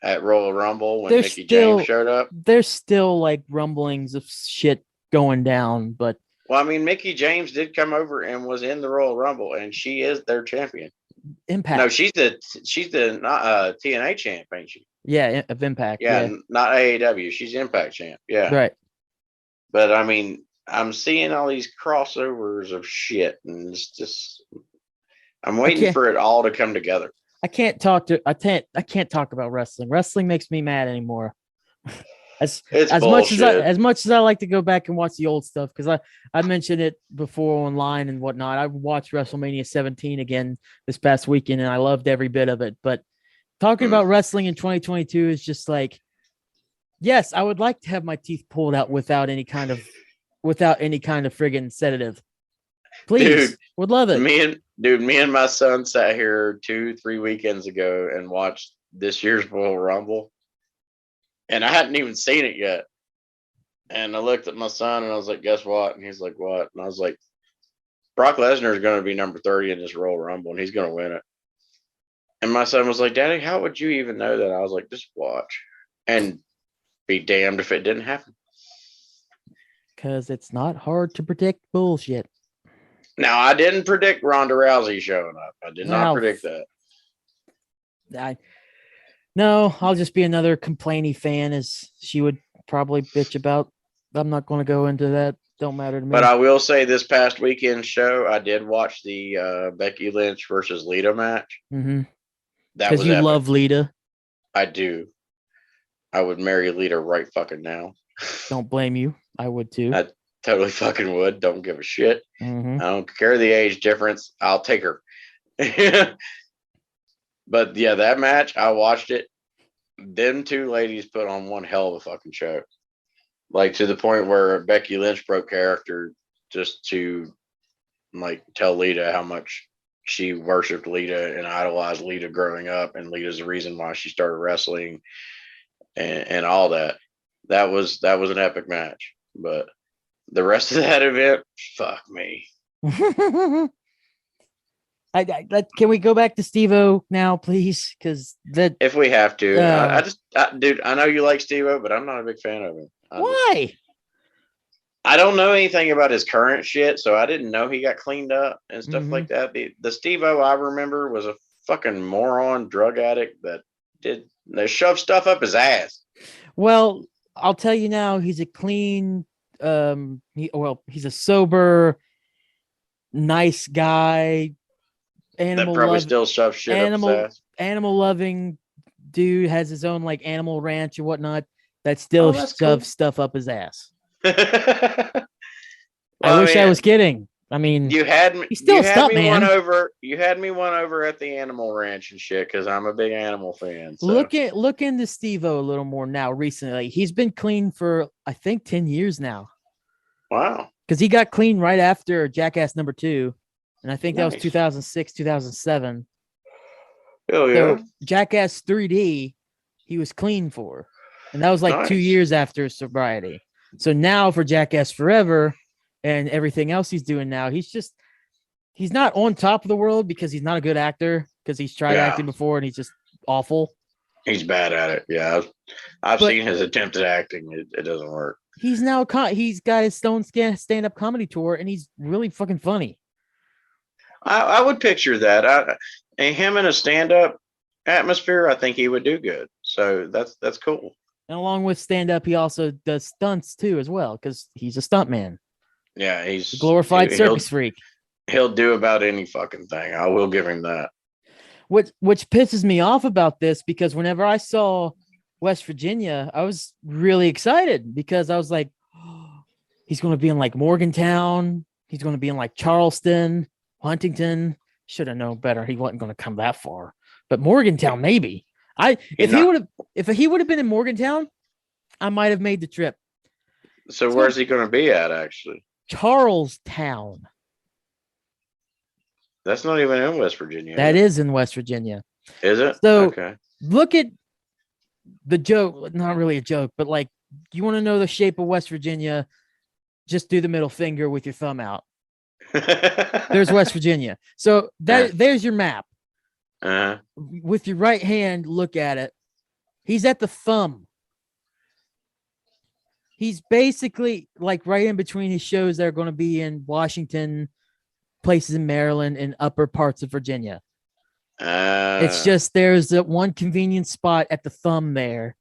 at Royal Rumble when Mickie James showed up. There's still like rumblings of shit going down, but well, I mean, Mickie James did come over and was in the Royal Rumble, and she is their champion. Impact. No, she's the TNA champ, ain't she? Yeah, of Impact. Yeah, not AEW. She's Impact champ. Yeah, right. But I mean, I'm seeing all these crossovers of shit, and it's just I'm waiting for it all to come together. I can't talk about wrestling. Wrestling makes me mad anymore. As much as I like to go back and watch the old stuff, because I mentioned it before online and whatnot. I watched WrestleMania 17 again this past weekend, and I loved every bit of it. But talking about wrestling in 2022 is just like, yes, I would like to have my teeth pulled out without any kind of friggin' sedative. Please, dude, would love it. Me and my son sat here 2-3 weekends ago and watched this year's Royal Rumble. And I hadn't even seen it yet. And I looked at my son and I was like, guess what? And he's like, what? And I was like, Brock Lesnar is going to be number 30 in this Royal Rumble and he's going to win it. And my son was like, Daddy, how would you even know that? I was like, just watch and be damned if it didn't happen. Because it's not hard to predict bullshit. Now, I didn't predict Ronda Rousey showing up. I did not predict that. No, I'll just be another complaining fan, as she would probably bitch about. I'm not going to go into that. Don't matter to me. But I will say this past weekend show, I did watch the Becky Lynch versus Lita match. Mm-hmm. Because you love Lita. I do. I would marry Lita right fucking now. Don't blame you. I would too. I totally fucking would. Don't give a shit. Mm-hmm. I don't care the age difference. I'll take her. But yeah, that match, I watched it. Them two ladies put on one hell of a fucking show. Like to the point where Becky Lynch broke character just to like tell Lita how much she worshipped Lita and idolized Lita growing up, and Lita's the reason why she started wrestling and all that. That was an epic match. But the rest of that event, fuck me. Can we go back to Steve-O now, please? Because if we have to, dude, I know you like Steve-O, but I'm not a big fan of him. Why? I don't know anything about his current shit, so I didn't know he got cleaned up and stuff like that. The Steve-O I remember was a fucking moron drug addict that shoved stuff up his ass. Well, I'll tell you now, he's a clean. He's a sober, nice guy. Still shoves shit up his ass. Animal loving dude, has his own like animal ranch or whatnot that still shoves stuff up his ass. I wish I was kidding. I mean, you had me. He's still you a had me stuntman. You had me one over at the animal ranch and shit because I'm a big animal fan. So. Look into Steve-O a little more now. Recently, he's been clean for I think 10 years now. Wow. Because he got clean right after Jackass number 2. And I think that was 2006, 2007. Oh, yeah. So Jackass 3D, he was clean for. And that was like 2 years after sobriety. So now for Jackass Forever, and everything else he's doing now. He's not on top of the world because he's not a good actor, because he's tried acting before and he's just awful. He's bad at it. Yeah. I've But seen his attempt at acting. It doesn't work. he's got his stand-up comedy tour, and he's really fucking funny. I would picture that. And him in a stand-up atmosphere, I think he would do good. So that's cool. And along with stand-up, he also does stunts too, as well, because he's a stuntman. Yeah, he's a glorified circus freak. He'll do about any fucking thing. I will give him that. Which pisses me off about this, because whenever I saw West Virginia, I was really excited, because I was like, oh, he's going to be in like Morgantown. He's going to be in like Charleston, Huntington. Should have known better. He wasn't going to come that far, but Morgantown, maybe. If he would have been in Morgantown, I might have made the trip. So where's he going to be at, actually? Charlestown. That's not even in West Virginia. That is in West Virginia. Is it? So okay. Look at the joke. Not really a joke, but like, you want to know the shape of West Virginia, just do the middle finger with your thumb out. There's West Virginia. So there's your map. With your right hand, look at it. He's at the thumb. He's basically like right in between his shows that are going to be in Washington, places in Maryland, and upper parts of Virginia. It's just there's that one convenient spot at the thumb there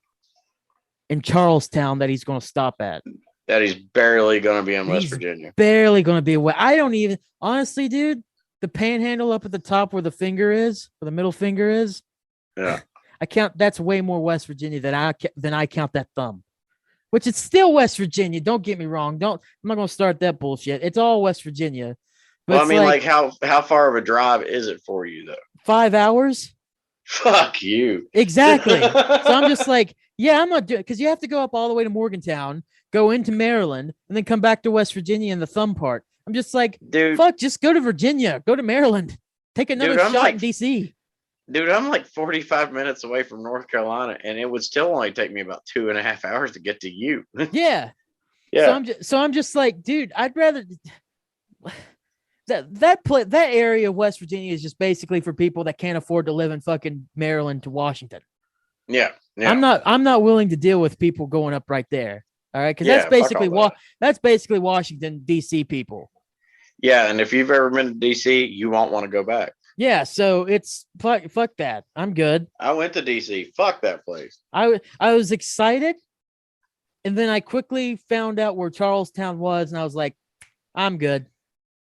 in Charlestown that he's going to stop at. That he's barely going to be in West Virginia. Barely going to be away. I don't even, honestly, dude, the panhandle up at the top where the finger is, where the middle finger is. Yeah. That's way more West Virginia than I count that thumb, which is still West Virginia. Don't get me wrong. I'm not going to start that bullshit. It's all West Virginia. But well, I mean, like how far of a drive is it for you, though? 5 hours. Fuck you. Exactly. So I'm just like, yeah, I'm not doing it, because you have to go up all the way to Morgantown, go into Maryland, and then come back to West Virginia in the thumb part. I'm just like, dude, fuck, just go to Virginia, go to Maryland, take another shot in DC. Dude, I'm like 45 minutes away from North Carolina, and it would still only take me about 2.5 hours to get to you. Yeah. So I'm just like, dude, I'd rather that area of West Virginia is just basically for people that can't afford to live in fucking Maryland to Washington. Yeah. I'm not willing to deal with people going up right there. All right, because that's basically Washington D.C. people. Yeah, and if you've ever been to D.C., you won't want to go back. Yeah, so it's fuck that. I'm good. I went to D.C. Fuck that place. I was excited, and then I quickly found out where Charlestown was, and I was like, I'm good.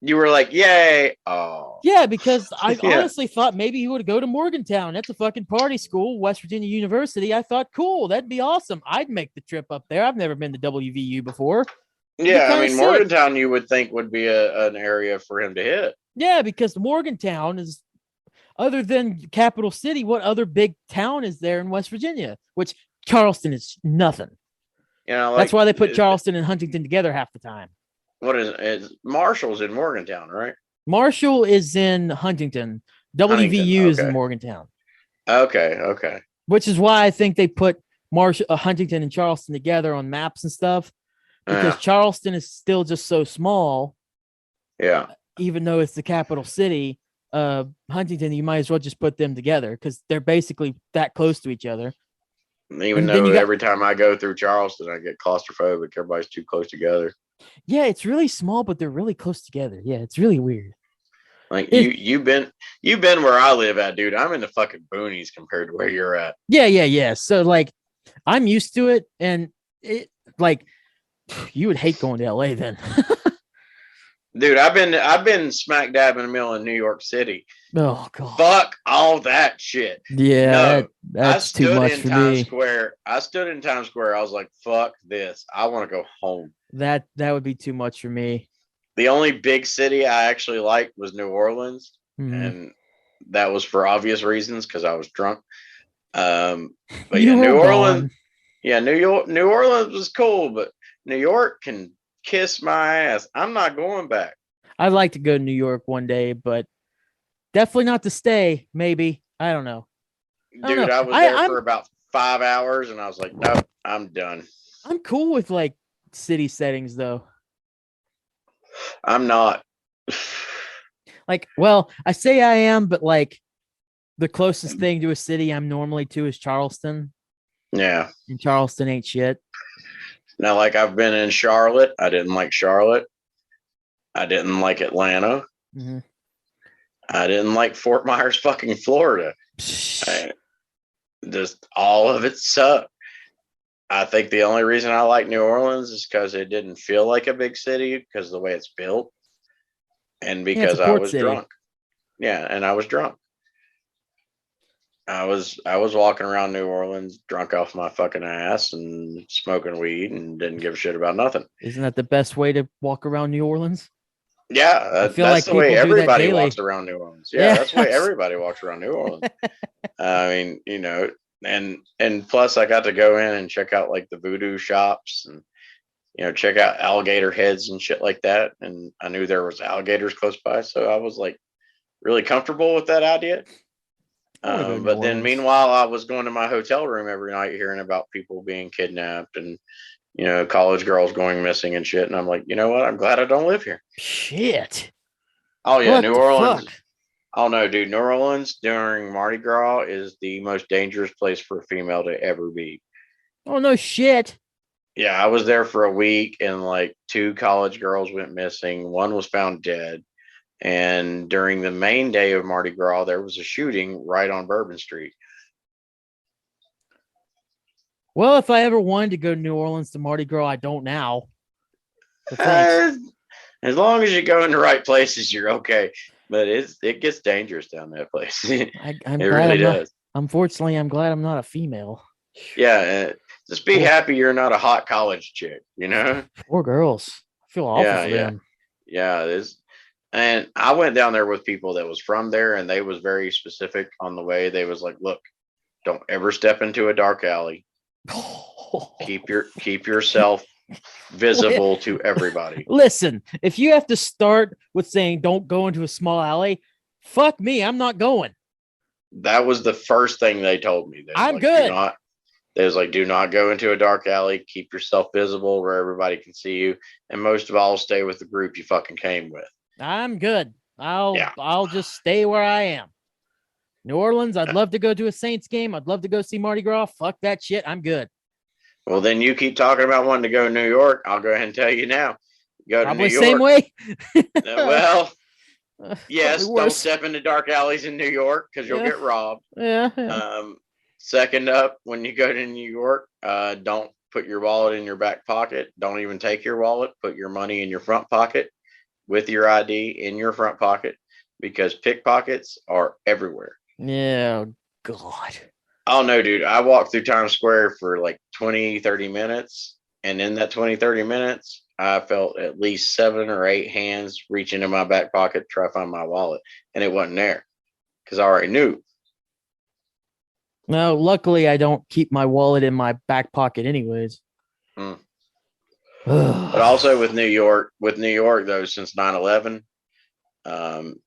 You were like, yay. Oh. Yeah, because I honestly thought maybe he would go to Morgantown. That's a fucking party school, West Virginia University. I thought, cool, that'd be awesome. I'd make the trip up there. I've never been to WVU before. Yeah, I mean, Morgantown you would think would be an area for him to hit. Yeah, because Morgantown is, other than Capital City, what other big town is there in West Virginia? Which Charleston is nothing. You know, that's why they put Charleston and Huntington together half the time. What is Marshall's in Morgantown, right? Marshall is in Huntington. WVU is in Morgantown. Okay. Which is why I think they put Huntington and Charleston together on maps and stuff, because Charleston is still just so small. Yeah. Even though it's the capital city, Huntington, you might as well just put them together because they're basically that close to each other. Even though every time I go through Charleston, I get claustrophobic. Everybody's too close together. Yeah, it's really small, but they're really close together. Yeah, it's really weird. Like you've been where I live at, dude. I'm in the fucking boonies compared to where you're at. Yeah. So like, I'm used to it, and it like you would hate going to LA then. Dude, I've been smack dab in the middle of New York City. Oh god. Fuck all that shit. Yeah, no, that's too much for me. I stood in Times Square. I was like, fuck this. I want to go home. That would be too much for me. The only big city I actually liked was New Orleans, and that was for obvious reasons because I was drunk. But yeah, New Orleans. Yeah, New Orleans was cool, but New York can kiss my ass. I'm not going back. I'd like to go to New York one day, but definitely not to stay. Maybe. I don't know. Dude, I was there for about 5 hours, and I was like, nope, I'm done. I'm cool with like city settings, though. I'm not. Like, well, I say I am, but like the closest thing to a city I'm normally to is Charleston, Yeah. and Charleston ain't shit. Now, like I've been in Charlotte. I didn't like Charlotte. I didn't like Atlanta. Mhm. I didn't like Fort Myers, fucking Florida. Just all of it sucked. I think the only reason I like New Orleans is because it didn't feel like a big city because of the way it's built, and Yeah, it's a because I port was city. drunk. Yeah, and I was drunk. I was walking around New Orleans drunk off my fucking ass and smoking weed and didn't give a shit about nothing. Isn't that the best way to walk around New Orleans? Yeah, I feel that's like the way people do that everybody daily. walks around New Orleans. Yeah, Yeah. that's the way everybody walks around New Orleans. I mean, and plus I got to go in and check out like the voodoo shops and check out alligator heads and shit like that. And I knew there was alligators close by, so I was like really comfortable with that idea. I want to go to New But then Orleans. meanwhile, I was going to my hotel room every night hearing about people being kidnapped and college girls going missing and shit. And I'm like, you know what? I'm glad I don't live here. Shit. Oh yeah, What New the Orleans. fuck? Oh no, dude, New Orleans during Mardi Gras is the most dangerous place for a female to ever be. Oh no shit. Yeah, I was there for a week and like two college girls went missing. One was found dead. And during the main day of Mardi Gras, there was a shooting right on Bourbon Street. Well, if I ever wanted to go to New Orleans to Mardi Gras, I don't now. But thanks. As long as you go in the right places, you're okay. But it gets dangerous down that place. I'm It glad really I'm not. does. Unfortunately, I'm glad I'm not a female. Yeah, just be happy you're not a hot college chick. Poor girls. I feel awful Yeah, for yeah, them. yeah. It is. And I went down there with people that was from there, and they was very specific on the way. They was like, "Look, don't ever step into a dark alley. Keep yourself visible to everybody." Listen, if you have to start with saying don't go into a small alley, fuck me, I'm not going. That was the first thing they told me. They was I'm like, good. do not go into a dark alley. Keep yourself visible where everybody can see you, and most of all, stay with the group you fucking came with. I'm good. Yeah. I'll just stay where I am. New Orleans, I'd love to go to a Saints game. I'd love to go see Mardi Gras. Fuck that shit. I'm good. Well, then you keep talking about wanting to go to New York. I'll go ahead and tell you now. Go to New Probably same York. way. Well, yes, don't worse. step into dark alleys in New York because you'll get robbed. Yeah. Second up, when you go to New York, don't put your wallet in your back pocket. Don't even take your wallet. Put your money in your front pocket with your ID in your front pocket because pickpockets are everywhere. Yeah. God. Oh, no, dude. I walked through Times Square for like 20, 30 minutes. And in that 20, 30 minutes, I felt at least 7 or 8 hands reaching in my back pocket to try to find my wallet. And it wasn't there because I already knew. No, luckily I don't keep my wallet in my back pocket anyways. But also with New York, though, since 9/11, on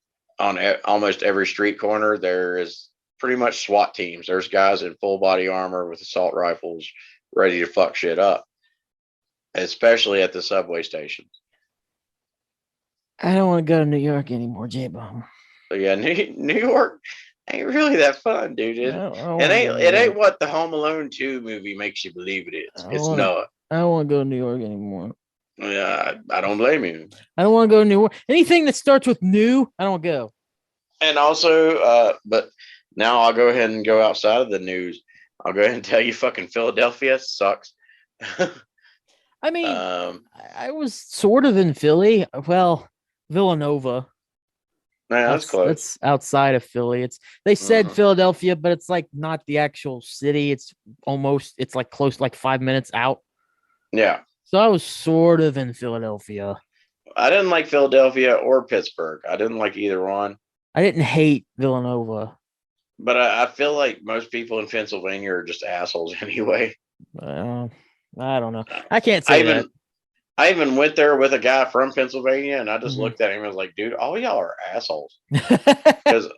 almost every street corner, there is pretty much SWAT teams. There's guys in full body armor with assault rifles ready to fuck shit up, especially at the subway stations. I don't want to go to New York anymore, J-Bomb. So yeah, New York ain't really that fun, dude. It ain't what the Home Alone 2 movie makes you believe it is. It's not. I don't want to go to New York anymore. Yeah, I don't blame you. I don't want to go to New York. Anything that starts with new, I don't go. And also, but now I'll go ahead and go outside of the news. I'll go ahead and tell you fucking Philadelphia sucks. I mean, I was sort of in Philly. Well, Villanova. Man, that's close. It's outside of Philly. They said Philadelphia, but it's like not the actual city. It's like close, like 5 minutes out. Yeah. So I was sort of in Philadelphia. I didn't like Philadelphia or Pittsburgh. I didn't like either one. I didn't hate Villanova. But I feel like most people in Pennsylvania are just assholes anyway. I don't know. I can't say that. I even went there with a guy from Pennsylvania, and I just looked at him and was like, dude, all y'all are assholes. Because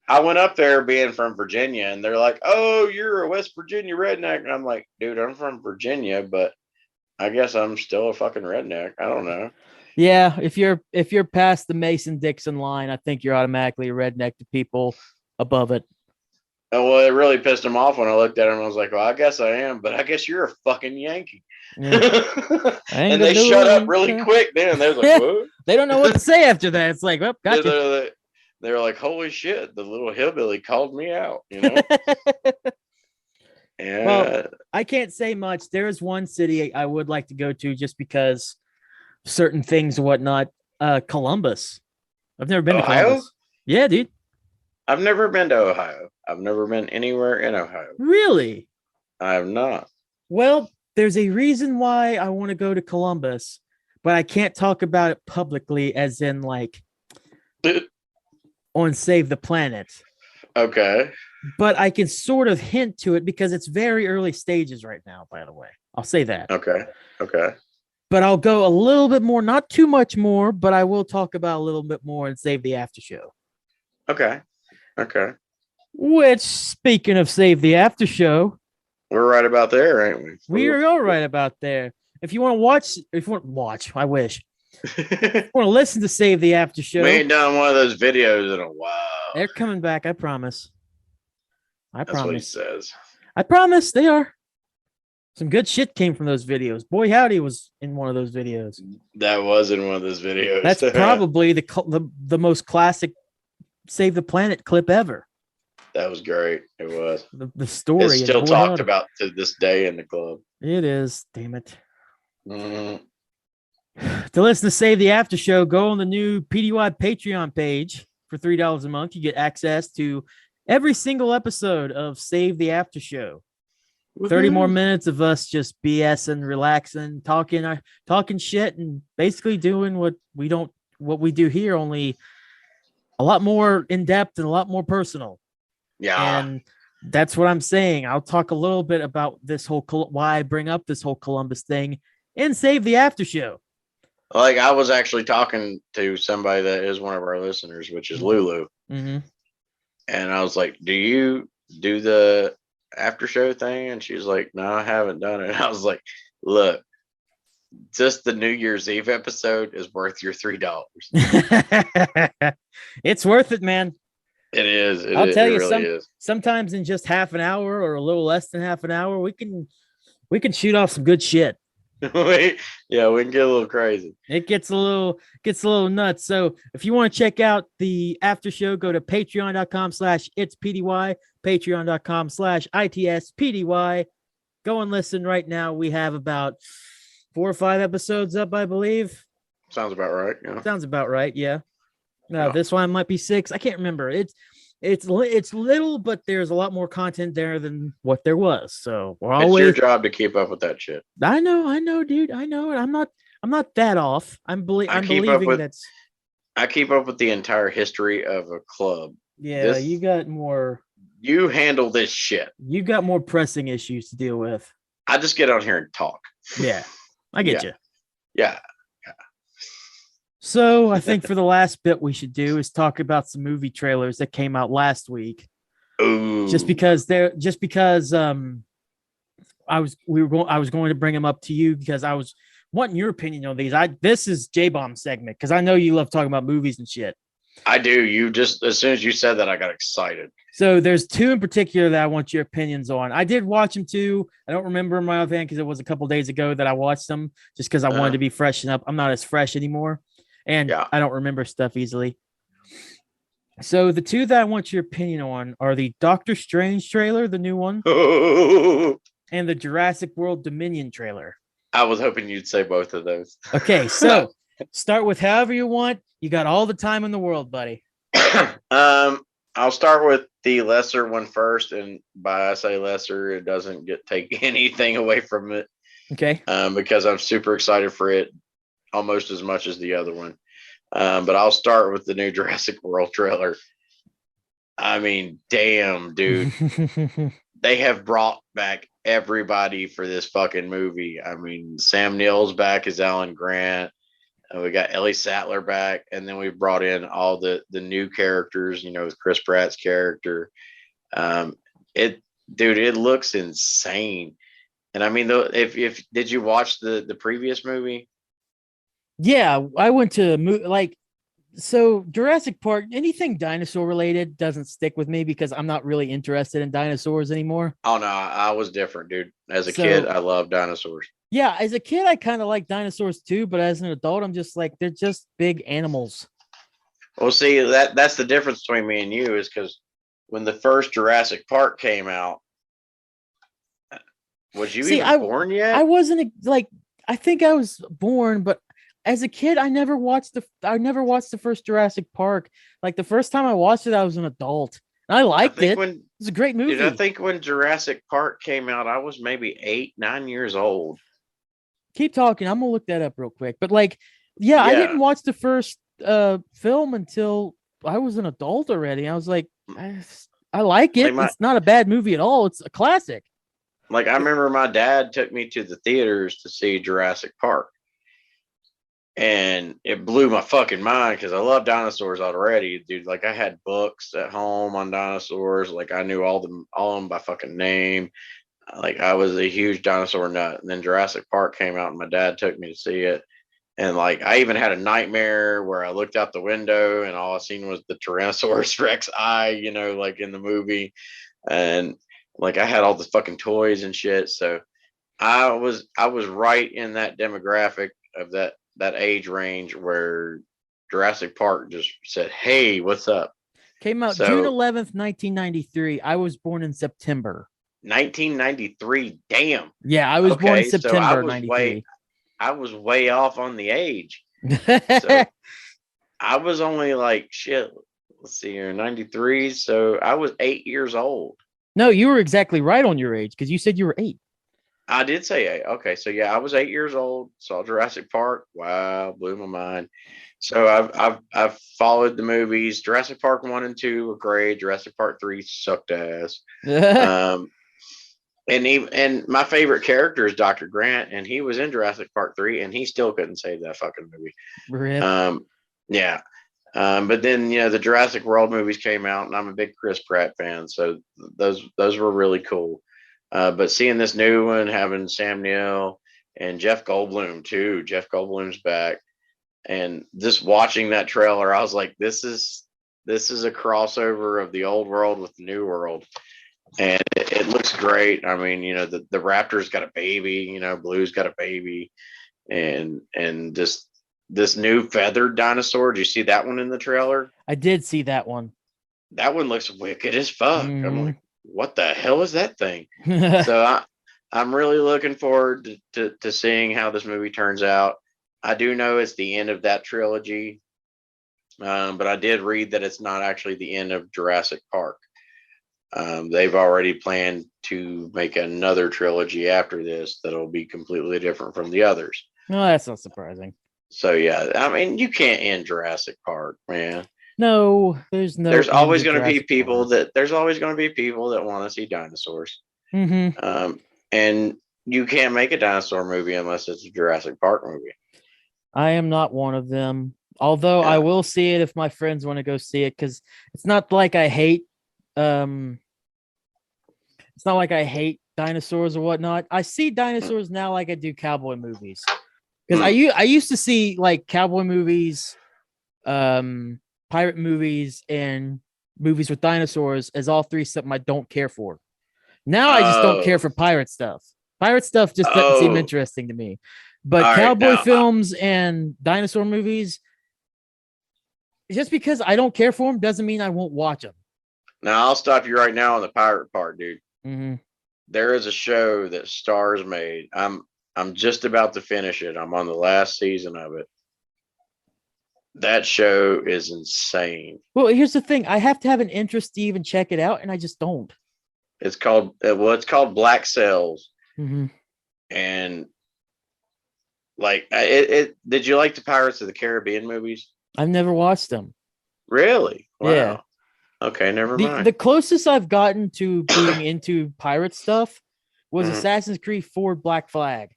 I went up there being from Virginia, and they're like, oh, you're a West Virginia redneck. And I'm like, dude, I'm from Virginia, but I guess I'm still a fucking redneck. I don't know. Yeah, if you're past the Mason Dixon line, I think you're automatically a redneck to people above it. And well, it really pissed him off when I looked at him. I was like, well, I guess I am, but I guess you're a fucking Yankee. Yeah, I ain't And gonna they do shut up it. really quick then. They was like, what? They don't know what to say after that. It's like, well, Yeah, gotcha. they were like, holy shit, the little hillbilly called me out, you know? Well, Yeah. I can't say much. There is one city I would like to go to just because certain things and whatnot. Columbus. I've never been to Ohio? Columbus. Yeah, dude. I've never been to Ohio. I've never been anywhere in Ohio. Really? I have not. Well, there's a reason why I want to go to Columbus, but I can't talk about it publicly, as in like on Save the Planet. Okay. But I can sort of hint to it because it's very early stages right now, by the way. I'll say that. Okay. Okay. But I'll go a little bit more, not too much more, but I will talk about a little bit more and save the after show. Okay. Okay. Which, speaking of save the after show, We're right about there, ain't we? we are all right about there. If you want to watch, if you want to watch, I wish. If you want to listen to Save the After Show, We ain't done one of those videos in a while. they're coming back. I promise. That's what he says. I promise they are. Some good shit came from those videos. Boy, howdy was in one of those videos. That was in one of those videos. That's probably the most classic Save the Planet clip ever. That was great. It was. The story. It's still talked about to this day in the club. It is. Damn it. Mm-hmm. To listen to Save the After Show, go on the new PDY Patreon page for $3 a month. You get access to every single episode of Save the After Show. 30 more minutes of us just BSing, relaxing, talking shit, and basically doing what we do here, only a lot more in depth and a lot more personal. Yeah. And that's what I'm saying. I'll talk a little bit about this whole why I bring up this whole Columbus thing and Save the After Show. Like, I was actually talking to somebody that is one of our listeners, which is Lulu. Mm-hmm. And I was like, do you do the after show thing? And she's like, no, I haven't done it. And I was like, look, just the New Year's Eve episode is worth your $3. It's worth it, man. It is. I'll tell you, really sometimes in just half an hour or a little less than half an hour, we can shoot off some good shit. Yeah, we can get a little crazy. It gets a little nuts. So if you want to check out the after show, go to patreon.com/itspdy, patreon.com/itspdy. Go and listen right now. We have about 4 or 5 episodes up, I believe. Sounds about right. Yeah. Sounds about right. Yeah. No, this one might be 6. I can't remember. It's little, but there's a lot more content there than what there was. So it's your job to keep up with that shit. I know, dude. I know it. I'm not that off. I keep up with the entire history of a club. Yeah, you got more. You handle this shit. You got more pressing issues to deal with. I just get on here and talk. Yeah, I get you. Yeah. So I think for the last bit we should do is talk about some movie trailers that came out last week. Ooh. Just because I was going to bring them up to you because I was wanting your opinion on these. This is J-Bomb's segment because I know you love talking about movies and shit. I do. You just, as soon as you said that, I got excited. So there's 2 in particular that I want your opinions on. I did watch them too. I don't remember them right offhand because it was a couple days ago that I watched them just because I wanted to be freshen up. I'm not as fresh anymore. And I don't remember stuff easily. So the 2 that I want your opinion on are the Doctor Strange trailer, the new one, and the Jurassic World Dominion trailer. I was hoping you'd say both of those. Okay, so start with however you want. You got all the time in the world, buddy. I'll start with the lesser one first, and by I say lesser, it doesn't take anything away from it. Okay. Because I'm super excited for it. Almost as much as the other one. But I'll start with the new Jurassic World trailer. I mean, damn, dude. They have brought back everybody for this fucking movie. I mean, Sam Neill's back as Alan Grant. We got Ellie Sattler back. And then we brought in all the new characters, with Chris Pratt's character. It looks insane. And I mean, if did you watch the previous movie? Yeah, I went to like so Jurassic Park, anything dinosaur related doesn't stick with me because I'm not really interested in dinosaurs anymore. Oh no, I was different, dude. As a kid, So I loved dinosaurs. yeah, as a kid, I kind of like dinosaurs too, but as an adult, I'm just like they're just big animals. Well, see that's the difference between me and you is because when the first Jurassic Park came out, was you See, even I born I yet? wasn't like I think I was born, but as a kid, I never watched the first Jurassic Park. Like the first time I watched it, I was an adult. And I I liked think it. It when was a great Dude, I movie. think when Jurassic Park came out, I was maybe 8, 9 years old. Keep talking. I'm gonna look that up real quick. But like, yeah, I didn't Yeah, watch the first film until I was an adult already. I was like, I like like it. my It's not a bad movie at all. It's a classic. like I remember my dad took me to the theaters to see Jurassic Park, and it blew my fucking mind because I love dinosaurs already, dude. Like I had books at home on dinosaurs. Like I knew all of them by fucking name. Like I was a huge dinosaur nut. And then Jurassic Park came out, and my dad took me to see it. And like I even had a nightmare where I looked out the window and all I seen was the Tyrannosaurus Rex eye, like in the movie. And like I had all the fucking toys and shit. So I was right in that demographic of that age range where Jurassic Park just said, "Hey, what's up?" Came out June So 11th, 1993. I was born in September. 1993, damn. Yeah, I was born in Okay, so September 93. I was way off on the age. So I was only like shit. Let's see here, 93. So I was 8 years old. No, you were exactly right on your age because you said you were 8. I did say eight. Okay, so yeah, I was 8 years old. Saw Jurassic Park. Wow, blew my mind. So I've followed the movies. Jurassic Park 1 and 2 were great. Jurassic Park 3 sucked ass. Um, and my favorite character is Dr. Grant, and he was in Jurassic Park 3, and he still couldn't save that fucking movie. Rip. Yeah. But then the Jurassic World movies came out, and I'm a big Chris Pratt fan, so those were really cool. But seeing this new one, having Sam Neill and Jeff Goldblum too. Jeff Goldblum's back, and just watching that trailer, I was like, this is a crossover of the old world with the new world, and it looks great. I mean, the Raptor's got a baby, Blue's got a baby, and just this new feathered dinosaur. Did you see that one in the trailer? I did see that one. That one looks wicked as fuck. I'm Mm. like, what the hell is that thing? So I'm really looking forward to seeing how this movie turns out. I do know it's the end of that trilogy, but I did read that it's not actually the end of Jurassic Park. They've already planned to make another trilogy after this that'll be completely different from the others. No, that's not surprising. So yeah, I mean, you can't end Jurassic Park, man. No, there's no There's end always to going to be Jurassic people Park. that want to see dinosaurs. Hmm. And you can't make a dinosaur movie unless it's a Jurassic Park movie. I am not one of them. Although I Yeah. will see it if my friends want to go see it because it's not like I hate um it's not like I hate dinosaurs or whatnot. I see dinosaurs now like I do cowboy movies. Because Mm. I used to see like cowboy movies, pirate movies, and movies with dinosaurs as all three something I don't care for. Now I just don't care Oh, for pirate stuff. Pirate stuff just doesn't seem oh, interesting to me. But all right. cowboy films and dinosaur movies, just because I don't care for them doesn't mean I won't watch them. Now I'll stop you right now on the pirate part, dude. Mm-hmm. There is a show that Stars made. I'm just about to finish it. I'm on the last season of it. That show is insane. Well, here's the thing: I have to have an interest to even check it out, and I just don't. It's called Black Sails, Mm-hmm. and like it. Did you like the Pirates of the Caribbean movies? I've never watched them. Really? Yeah. Wow. Okay, never The mind. closest I've gotten to being into pirate stuff was Mhm. Assassin's Creed 4 Black Flag.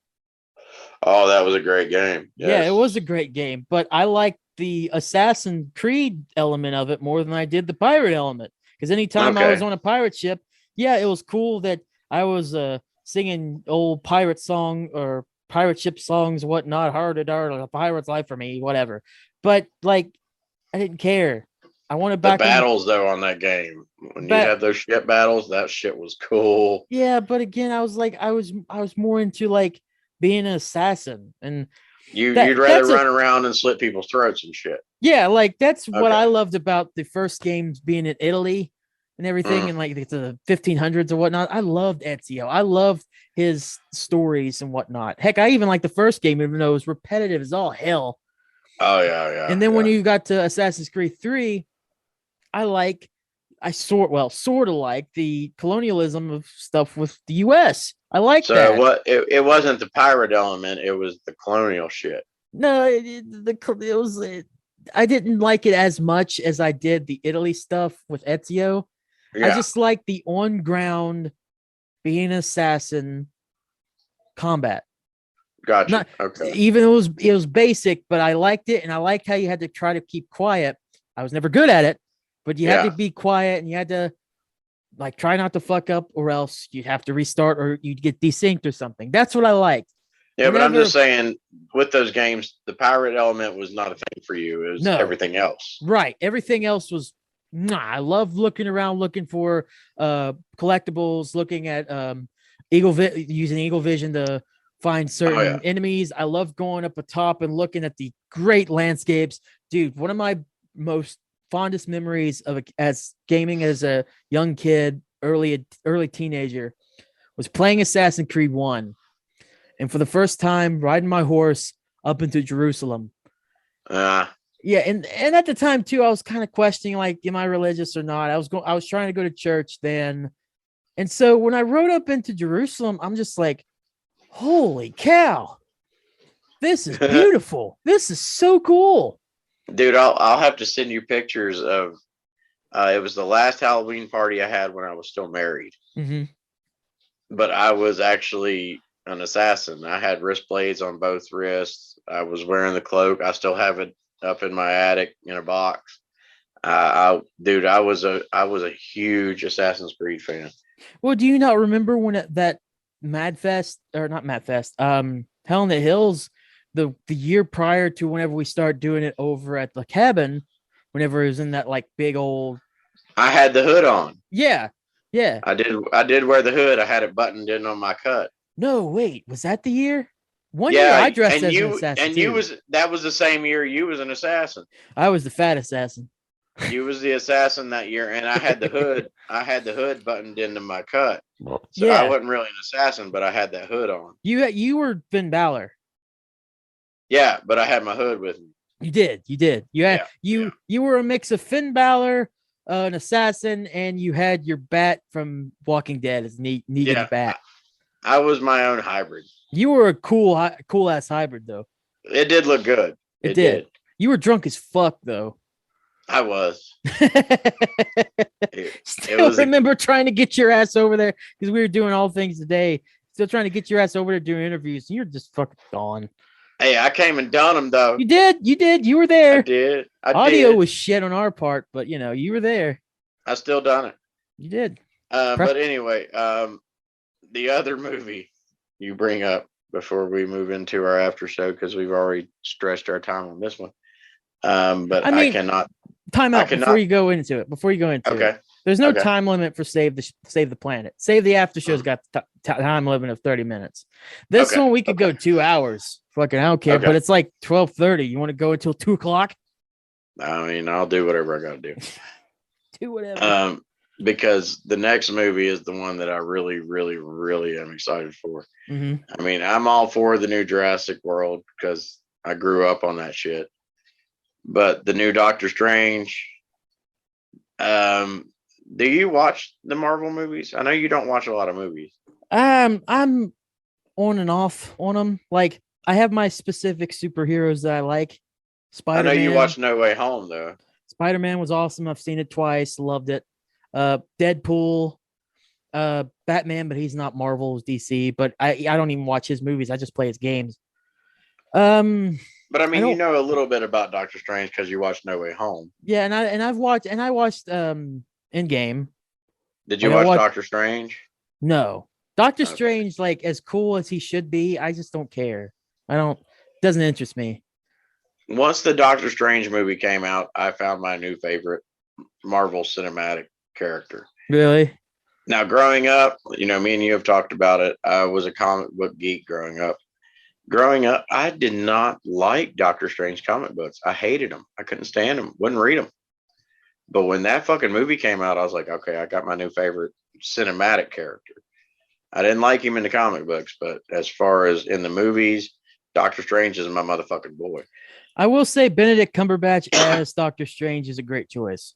Oh, that was a great game. Yeah, it was a Yes. great game, but I liked the Assassin Creed element of it more than I did the pirate element. Because anytime I was Okay. on a pirate ship, yeah, it was cool that I was singing old pirate song or pirate ship songs, whatnot, hard to dart, a pirate's life for me, whatever. But like, I didn't care. I wanted The back battles though on that game, when you'd back. have those ship battles, that shit was cool. Yeah, but again, I was like, I was more into like being an assassin, and You'd rather run around and slit people's throats and shit. yeah, like that's what I Okay. loved about the first games being in Italy and everything, and like the 1500s or whatnot. I loved Ezio. I loved his stories and whatnot. Heck, I even liked the first game, even though it was repetitive as all hell. Oh yeah. And then when you got to Assassin's Creed 3, I sort of like the colonialism of stuff with the US. I like So that. what? It wasn't the pirate element; it was the colonial shit. No, it was I didn't like it as much as I did the Italy stuff with Ezio. I Yeah, just like the on ground being an assassin combat. gotcha. Not Okay. even it was basic, but I liked it, and I liked how you had to try to keep quiet. I was never good at it, but you had to be quiet, and you had to like try not to fuck up, or else you'd have to restart, or you'd get desynced or something. That's what I liked. Yeah, but I'm just saying, with those games, the pirate element was not a thing for you. It was everything else. Right. Everything else was. I love looking around, looking for collectibles, looking at using eagle vision to find certain enemies. I love going up atop and looking at the great landscapes. Dude, one of my most fondest memories of as gaming as a young kid, early teenager, was playing Assassin's Creed 1. And for the first time, riding my horse up into Jerusalem. Yeah, and at the time too, I was kind of questioning, like, am I religious or not? I was trying to go to church then. And so when I rode up into Jerusalem, I'm just like, holy cow, this is beautiful. This is so cool. Dude, I'll have to send you pictures of it was the last Halloween party I had when I was still married. Mm-hmm. But I was actually an assassin. I had wrist blades on both wrists. I was wearing the cloak. I still have it up in my attic in a box. I was a huge Assassin's Creed fan. Well, do you not remember when that Madfest, or not Madfest, Hell in the Hills, the year prior to whenever we started doing it over at the cabin, whenever it was in that like big old. I had the hood on. Yeah. I did wear the hood. I had it buttoned in on my cut. No, wait, was that the year? One year I dressed as an assassin. And that was the same year you was an assassin. I was the fat assassin. You was the assassin that year, and I had the hood. I had the hood buttoned into my cut. So I wasn't really an assassin, but I had that hood on. You were Finn Balor. Yeah, but I had my hood with me. You did. You were a mix of Finn Balor, an assassin, and you had your bat from Walking Dead as Negan's bat. I was my own hybrid. You were a cool ass hybrid, though. It did look good. It did. You were drunk as fuck, though. I was. Remember trying to get your ass over there because we were doing all things today. Still trying to get your ass over there doing interviews. You're just fucking gone. Hey, I came and done them though. You did. You were there. I did. Audio was shit on our part, but you were there. I still done it. You did. But anyway, the other movie you bring up before we move into our after show, because we've already stretched our time on this one. But I cannot. Time out before you go into it. Okay. There's no time limit for Save the Planet. Save the After Show's got time limit of 30 minutes. This one we could go 2 hours. Fucking I don't care, but it's like 12:30. You want to go until 2:00? I mean, I'll do whatever I gotta do. Do whatever. Because the next movie is the one that I really, really, really am excited for. Mm-hmm. I mean, I'm all for the new Jurassic World because I grew up on that shit. But the new Doctor Strange. Do you watch the Marvel movies? I know you don't watch a lot of movies. I'm on and off on them. Like I have my specific superheroes that I like. Spider-Man. I know you watched No Way Home though. Spider-Man was awesome. I've seen it twice. Loved it. Deadpool, Batman, but he's not Marvel, it's DC. But I don't even watch his movies. I just play his games. But I mean, you know a little bit about Doctor Strange because you watched No Way Home. Yeah, I watched Endgame. Did you watch Doctor Strange? No. Doctor Okay. Strange, like as cool as he should be, I just don't care. I don't. Doesn't interest me. Once the Doctor Strange movie came out, I found my new favorite Marvel cinematic character. Really? Now, growing up, me and you have talked about it. I was a comic book geek growing up. Growing up, I did not like Doctor Strange comic books. I hated them. I couldn't stand them. Wouldn't read them. But when that fucking movie came out, I was like, okay, I got my new favorite cinematic character. I didn't like him in the comic books, but as far as in the movies, Doctor Strange is my motherfucking boy. I will say Benedict Cumberbatch as Doctor Strange is a great choice.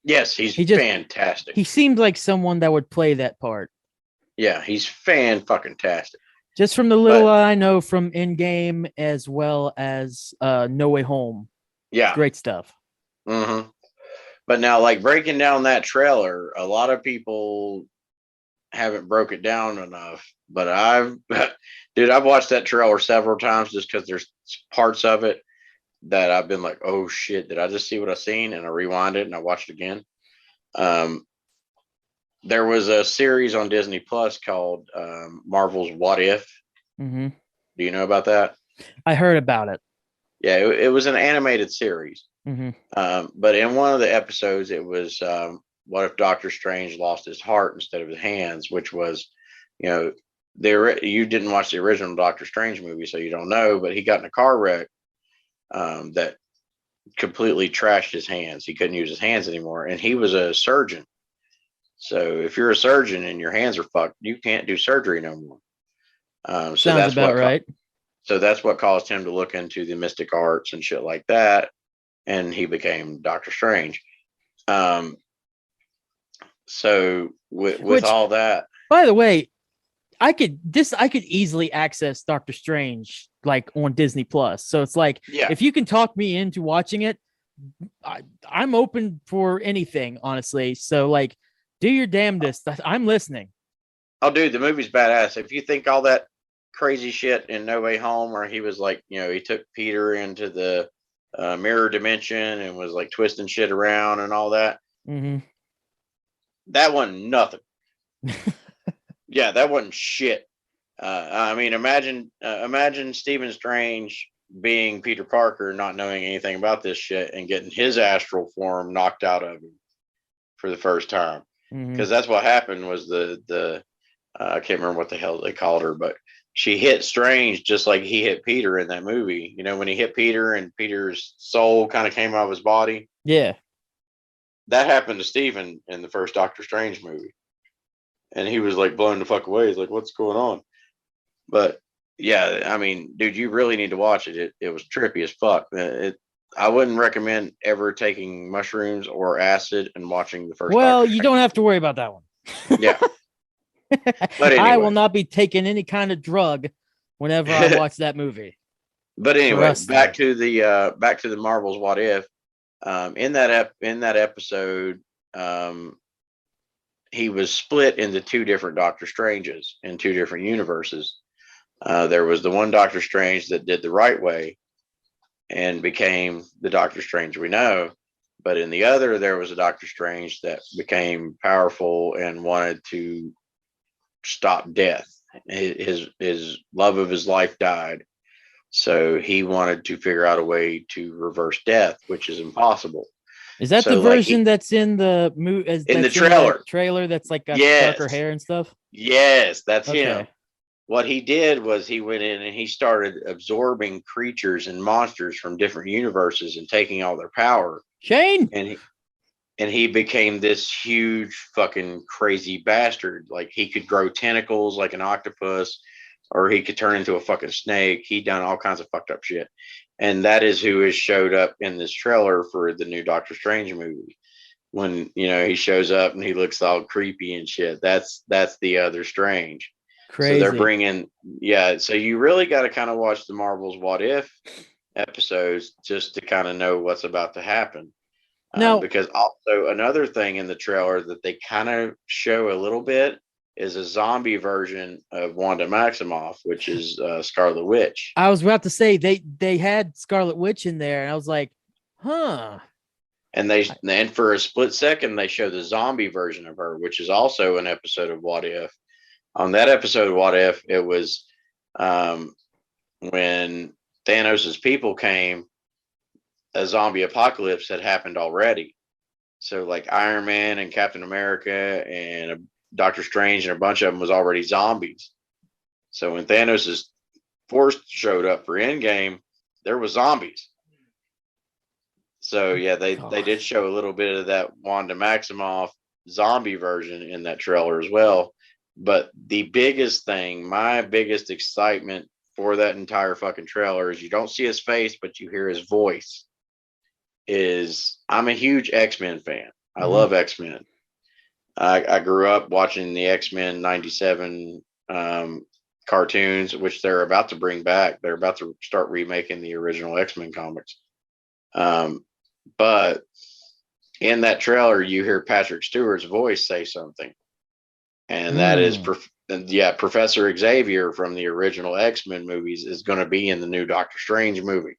Yes, he's fantastic. He seemed like someone that would play that part. Yeah, he's fan-fucking-tastic. Just from the little I know from Endgame as well as No Way Home. Yeah. Great stuff. Mm-hmm. But now, like, breaking down that trailer, a lot of people haven't broke it down enough. But I've watched that trailer several times just because there's parts of it that I've been like, oh shit, did I just see what I seen? And I rewind it and I watched it again. There was a series on Disney Plus called Marvel's What If. Mm-hmm. Do you know about that? I heard about it. Yeah, it was an animated series. Mm-hmm. But in one of the episodes, it was what if Doctor Strange lost his heart instead of his hands, which was, you didn't watch the original Doctor Strange movie, so you don't know, but he got in a car wreck that completely trashed his hands. He couldn't use his hands anymore, and he was a surgeon. So if you're a surgeon and your hands are fucked, you can't do surgery no more. So sounds that's about right. So that's what caused him to look into the mystic arts and shit like that, and he became Doctor Strange. So with all that, by the way, I could easily access Doctor Strange like on Disney Plus. So it's like, if you can talk me into watching it, I'm open for anything, honestly. So like, do your damnedest. I'm listening. Oh, dude, the movie's badass. If you think all that crazy shit in No Way Home, where he was like, he took Peter into the mirror dimension and was like twisting shit around and all that. Mm-hmm. That wasn't nothing. Yeah, that wasn't shit. I mean, imagine Stephen Strange being Peter Parker, not knowing anything about this shit, and getting his astral form knocked out of him for the first time. Because that's what happened. Was the I can't remember what the hell they called her, but she hit Strange just like he hit Peter in that movie. When he hit Peter and Peter's soul kind of came out of his body. Yeah. That happened to Stephen in the first Doctor Strange movie. And he was like blown the fuck away. He's like, what's going on? But yeah, I mean, dude, you really need to watch it. It was trippy as fuck. I wouldn't recommend ever taking mushrooms or acid and watching the first. Well, you don't have to worry about that one. Yeah. But anyway, I will not be taking any kind of drug whenever I watch that movie. But anyway, back to the Marvel's What If. In that episode, he was split into two different Doctor Stranges in two different universes. There was the one Doctor Strange that did the right way and became the Doctor Strange we know. But in the other, there was a Doctor Strange that became powerful and wanted to stop death. His love of his life died. So he wanted to figure out a way to reverse death, which is impossible. Is that the version that's in the movie? In the trailer. Trailer that's like got darker hair and stuff? Yes, that's him. What he did was he went in and he started absorbing creatures and monsters from different universes and taking all their power. Shane! And he became this huge fucking crazy bastard. Like he could grow tentacles like an octopus, or he could turn into a fucking snake. He done all kinds of fucked up shit. And that is who has showed up in this trailer for the new Doctor Strange movie. When, he shows up and he looks all creepy and shit. That's the other Strange. Crazy. So they're bringing, so you really got to kind of watch the Marvel's What If episodes just to kind of know what's about to happen. Now, because also another thing in the trailer that they kind of show a little bit is a zombie version of Wanda Maximoff, which is Scarlet Witch. I was about to say they had Scarlet Witch in there, and I was like, huh. And for a split second, they show the zombie version of her, which is also an episode of What If. on that episode of What If, it was when Thanos' people came, a zombie apocalypse had happened already. So like Iron Man and Captain America and Doctor Strange and a bunch of them was already zombies. So when Thanos' force showed up for Endgame, there was zombies. So yeah, they did show a little bit of that Wanda Maximoff zombie version in that trailer as well. But the biggest thing, my biggest excitement for that entire fucking trailer is you don't see his face, but you hear his voice. I'm a huge X-Men fan. I love X-Men. I grew up watching the X-Men 97 cartoons, which they're about to bring back. They're about to start remaking the original X-Men comics. But in that trailer, you hear Patrick Stewart's voice say something. And that is, Professor Xavier from the original X-Men movies is going to be in the new Doctor Strange movie.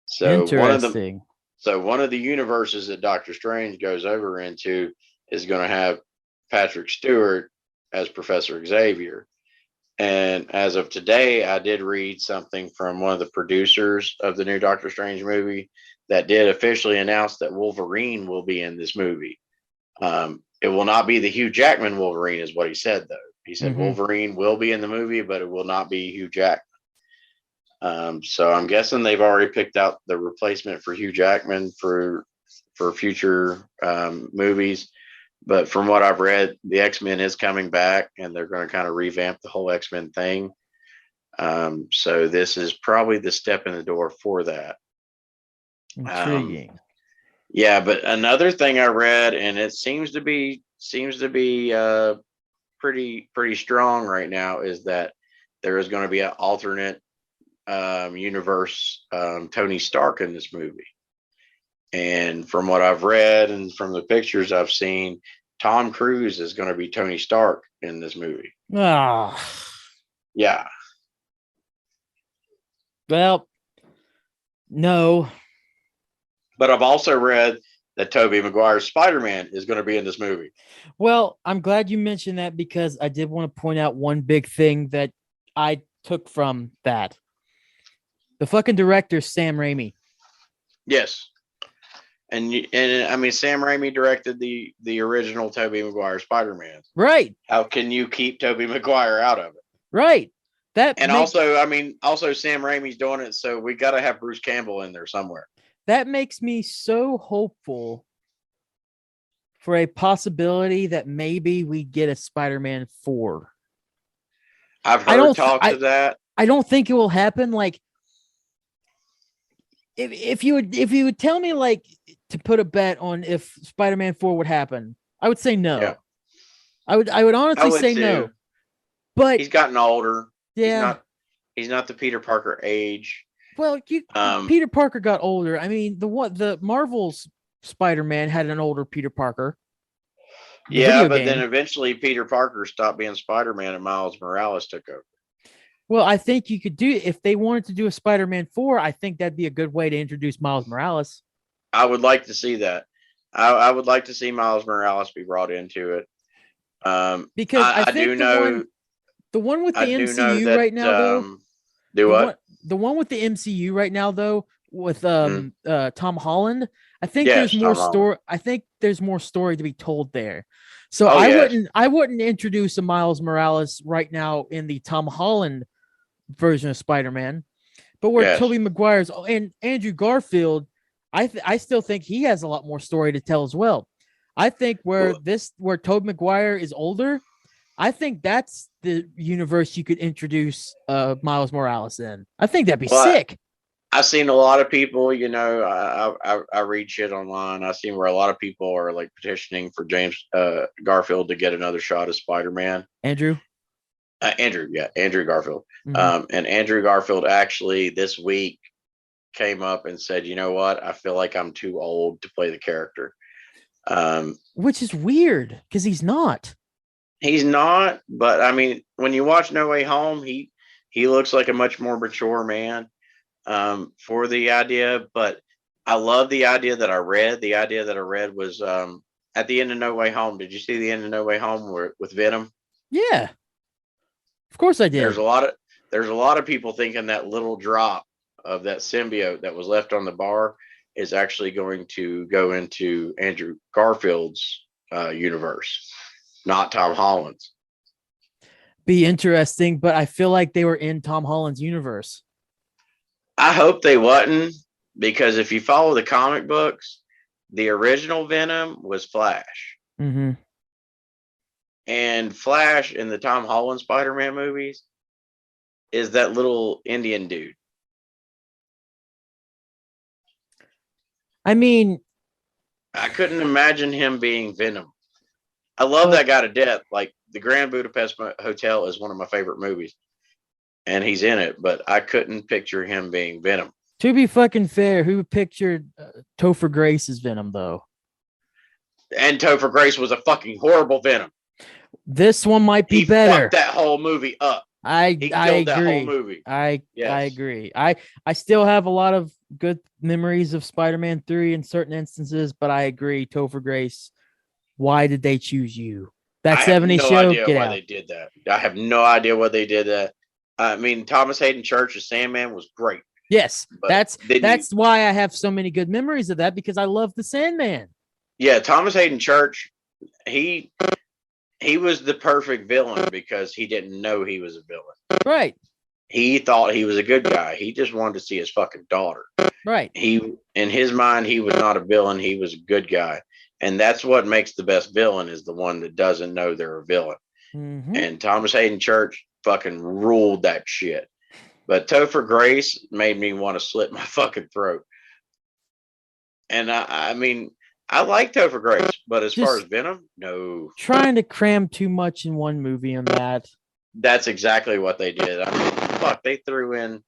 So interesting. One of the universes that Doctor Strange goes over into is going to have Patrick Stewart as Professor Xavier. And as of today, I did read something from one of the producers of the new Doctor Strange movie that did officially announce that Wolverine will be in this movie. It will not be the Hugh Jackman Wolverine, is what he said, though. He said Wolverine will be in the movie, but it will not be Hugh Jackman. So I'm guessing they've already picked out the replacement for Hugh Jackman for future movies. But from what I've read, the X-Men is coming back, and they're going to kind of revamp the whole X-Men thing. So this is probably the step in the door for that. Intriguing. Yeah, but another thing I read, and it seems to be pretty strong right now, is that there is going to be an alternate universe Tony Stark in this movie. And from what I've read and from the pictures I've seen, Tom Cruise is going to be Tony Stark in this movie. Ah, yeah. Well, no. But I've also read that Tobey Maguire's Spider-Man is going to be in this movie. Well, I'm glad you mentioned that, because I did want to point out one big thing that I took from that. The fucking director, Sam Raimi. Yes. And I mean, Sam Raimi directed the original Tobey Maguire Spider-Man. Right. How can you keep Tobey Maguire out of it? Right. Also Sam Raimi's doing it, so we got to have Bruce Campbell in there somewhere. That makes me so hopeful for a possibility that maybe we get a Spider-Man 4. I've heard talk of that. I don't think it will happen. Like, if you would tell me, like, to put a bet on if Spider-Man 4 would happen, I would say no. Yeah. I would honestly say no. But he's gotten older. Yeah. He's not the Peter Parker age. Well, Peter Parker got older. I mean, the Marvel's Spider-Man had an older Peter Parker. Yeah, but then eventually Peter Parker stopped being Spider-Man and Miles Morales took over. Well, I think you could if they wanted to do a Spider-Man 4, I think that'd be a good way to introduce Miles Morales. I would like to see that. I would like to see Miles Morales be brought into it. Because I think the one with the MCU right now, though. Do what? The one with the MCU right now, though, with Tom Holland, I think there's more story. I think there's more story to be told there. So I wouldn't introduce a Miles Morales right now in the Tom Holland version of Spider-Man, but where Tobey Maguire's and Andrew Garfield, I still think he has a lot more story to tell as well. I think where Tobey Maguire is older, I think that's the universe you could introduce Miles Morales in. I think that'd be sick. I've seen a lot of people, I read shit online. I've seen where a lot of people are like petitioning for James Garfield to get another shot of Spider-Man. Andrew Garfield. Mm-hmm. And Andrew Garfield actually this week came up and said, you know what? I feel like I'm too old to play the character. Which is weird because he's not. He's not, but I mean, when you watch No Way Home, he looks like a much more mature man for the idea. But I love the idea that I read. The idea that I read was at the end of No Way Home. Did you see the end of No Way Home with Venom? Yeah. Of course I There's did. a lot of people thinking that little drop of that symbiote that was left on the bar is actually going to go into Andrew Garfield's universe, not Tom Holland's. Be interesting, but I feel like they were in Tom Holland's universe. I hope they wasn't, because if you follow the comic books, the original Venom was Flash. Mm-hmm. And Flash in the Tom Holland Spider-Man movies is that little Indian dude. I mean, I couldn't imagine him being Venom. I love that guy to death. Like, the Grand Budapest Hotel is one of my favorite movies, and he's in it, but I couldn't picture him being Venom. to be fucking fair, who pictured Topher Grace as Venom, though? And Topher Grace was a fucking horrible Venom. This one might be He better. fucked that whole movie up. I He agree. killed that whole movie. I Yes. agree. I still have a lot of good memories of Spider-Man 3 in certain instances, but I agree. Topher Grace, why did they choose you? That 70s show, I have no idea get why out. they did that. I have no idea why they did that. I mean, Thomas Hayden Church as Sandman was great. Yes, But that's why I have so many good memories of that, because I love the Sandman. Yeah, Thomas Hayden Church, he was the perfect villain because he didn't know he was a villain. Right. He thought he was a good guy. He just wanted to see his fucking daughter. Right. In his mind, he was not a villain. He was a good guy. And that's what makes the best villain, is the one that doesn't know they're a villain. Mm-hmm. And Thomas Hayden Church fucking ruled that shit. But Topher Grace made me want to slit my fucking throat. And I mean, I like Topher Grace, but as far as Venom, no. Trying to cram too much in one movie on that. That's exactly what they did. I mean, fuck, they threw in,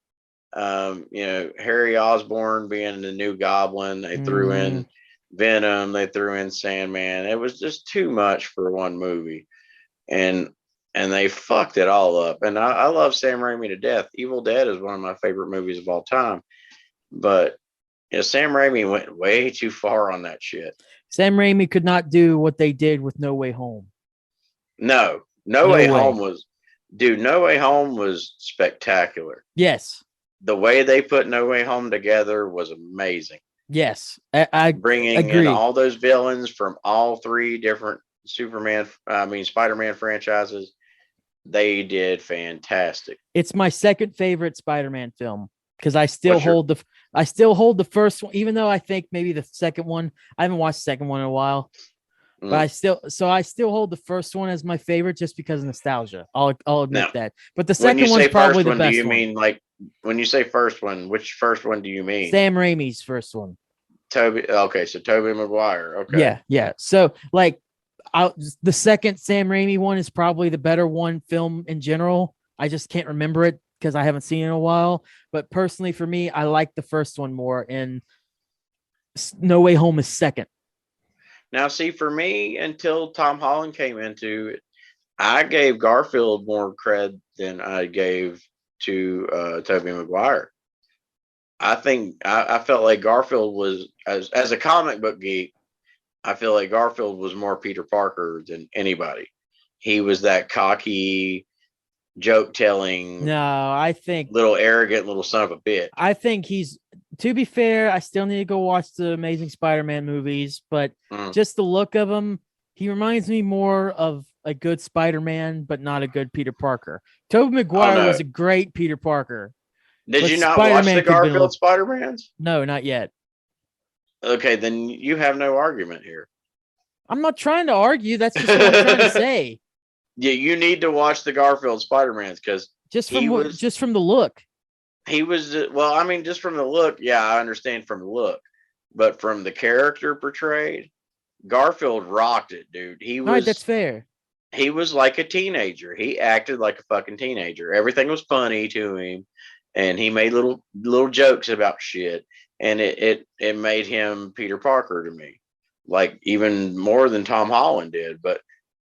Harry Osborn being the new Goblin. They threw in Venom. They threw in Sandman. It was just too much for one movie, and they fucked it all up. And I love Sam Raimi to death. Evil Dead is one of my favorite movies of all time, but Sam Raimi went way too far on that shit. Sam Raimi could not do what they did with No Way Home. No Way Home was, dude, No Way Home was spectacular. Yes. The way they put No Way Home together was amazing. Yes. I bringing agree. in all those villains from all three different Spider-Man franchises. They did fantastic. It's my second favorite Spider-Man film, because I still hold the first one, even though I think maybe the second one, I haven't watched the second one in a while, but I still hold the first one as my favorite just because of nostalgia. I'll admit that. But the second one's probably the best one. Do you mean, like, when you say first one, which first one do you mean? Sam Raimi's first one. Okay, so Tobey Maguire. Okay. Yeah. So, like, the second Sam Raimi one is probably the better one film in general. I just can't remember it because I haven't seen it in a while. But personally, for me, I like the first one more, and No Way Home is second. Now, see, for me, until Tom Holland came into it, I gave Garfield more cred than I gave to Tobey Maguire. I think I felt like Garfield was, as a comic book geek, I feel like Garfield was more Peter Parker than anybody. He was that cocky, joke telling. No, I think little arrogant little son of a bitch. I think he's, to be fair, I still need to go watch the Amazing Spider-Man movies, but just the look of him, he reminds me more of a good Spider-Man, but not a good Peter Parker. Tobey Maguire was a great Peter Parker. Did you not watch the Garfield Spider-Mans? No, not yet. Okay, then you have no argument here. I'm not trying to argue. That's just what I'm trying to say. Yeah, you need to watch the Garfield Spider-Mans, because just from the look. He was, well, I mean, just from the look, yeah, I understand from the look, but from the character portrayed, Garfield rocked it, dude. He was. All right, that's fair. He was like a teenager. He acted like a fucking teenager. Everything was funny to him, and he made little jokes about shit, and it made him Peter Parker to me, like even more than Tom Holland did. But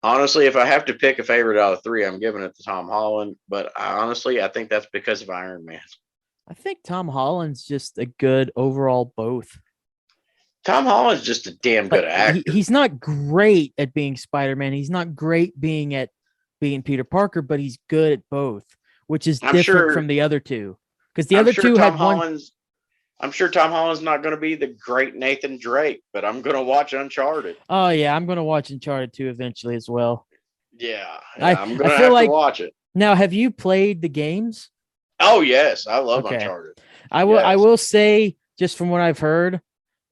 honestly, if I have to pick a favorite out of three, I'm giving it to Tom Holland. But I think that's because of Iron Man. I think Tom Holland's just a good overall both. Tom Holland's just a damn good actor. He's not great at being Spider-Man. He's not great being at being Peter Parker, but he's good at both, which is I'm different sure. from the other two. Because the I'm other sure two Tom had one. Holland's. I'm sure Tom Holland's not going to be the great Nathan Drake, but I'm going to watch Uncharted. Oh yeah, I'm gonna watch Uncharted 2 eventually as well. Yeah, I I'm I going to feel have to like watch it. now. Have you played the games? Oh yes, I love Okay, Uncharted. I Yes. will say just from what I've heard,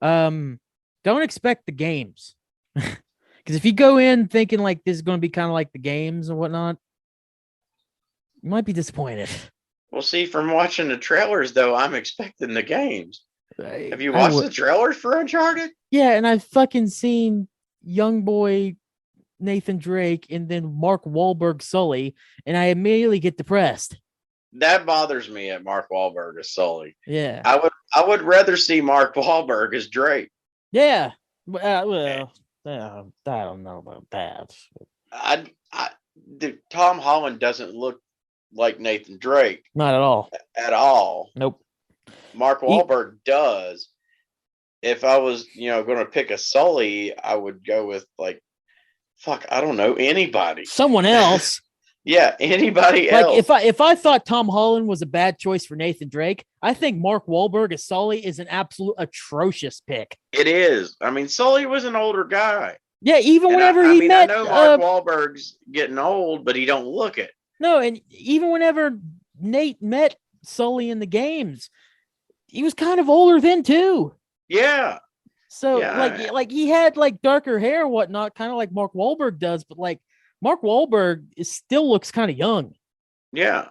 um, don't expect the games because if you go in thinking like this is going to be kind of like the games and whatnot, you might be disappointed. Well, see, from watching the trailers though, I'm expecting the games. Have you I watched would, the trailers for Uncharted? yeah, and I've fucking seen young boy Nathan Drake and then Mark Wahlberg Sully, and I immediately get depressed. That bothers me at Mark Wahlberg as Sully. Yeah, I would rather see Mark Wahlberg as Drake. yeah. Well, I don't know about that. I Tom Holland doesn't look like Nathan Drake Not at all. at all. Nope. Mark He, Wahlberg does. If I was, going to pick a Sully, I would go with like, fuck, I don't know, anybody. someone else. Yeah, anybody Like else. if I thought Tom Holland was a bad choice for Nathan Drake, I think Mark Wahlberg as Sully is an absolute atrocious pick. It is. I mean, Sully was an older guy. Yeah, even And whenever I he mean, I met know Mark Wahlberg's getting old, but he don't look it. no, and even whenever Nate met Sully in the games, he was kind of older then too. Yeah. So Yeah. like he had like darker hair and whatnot, kind of like Mark Wahlberg does, but like Mark Wahlberg still looks kind of young. Yeah.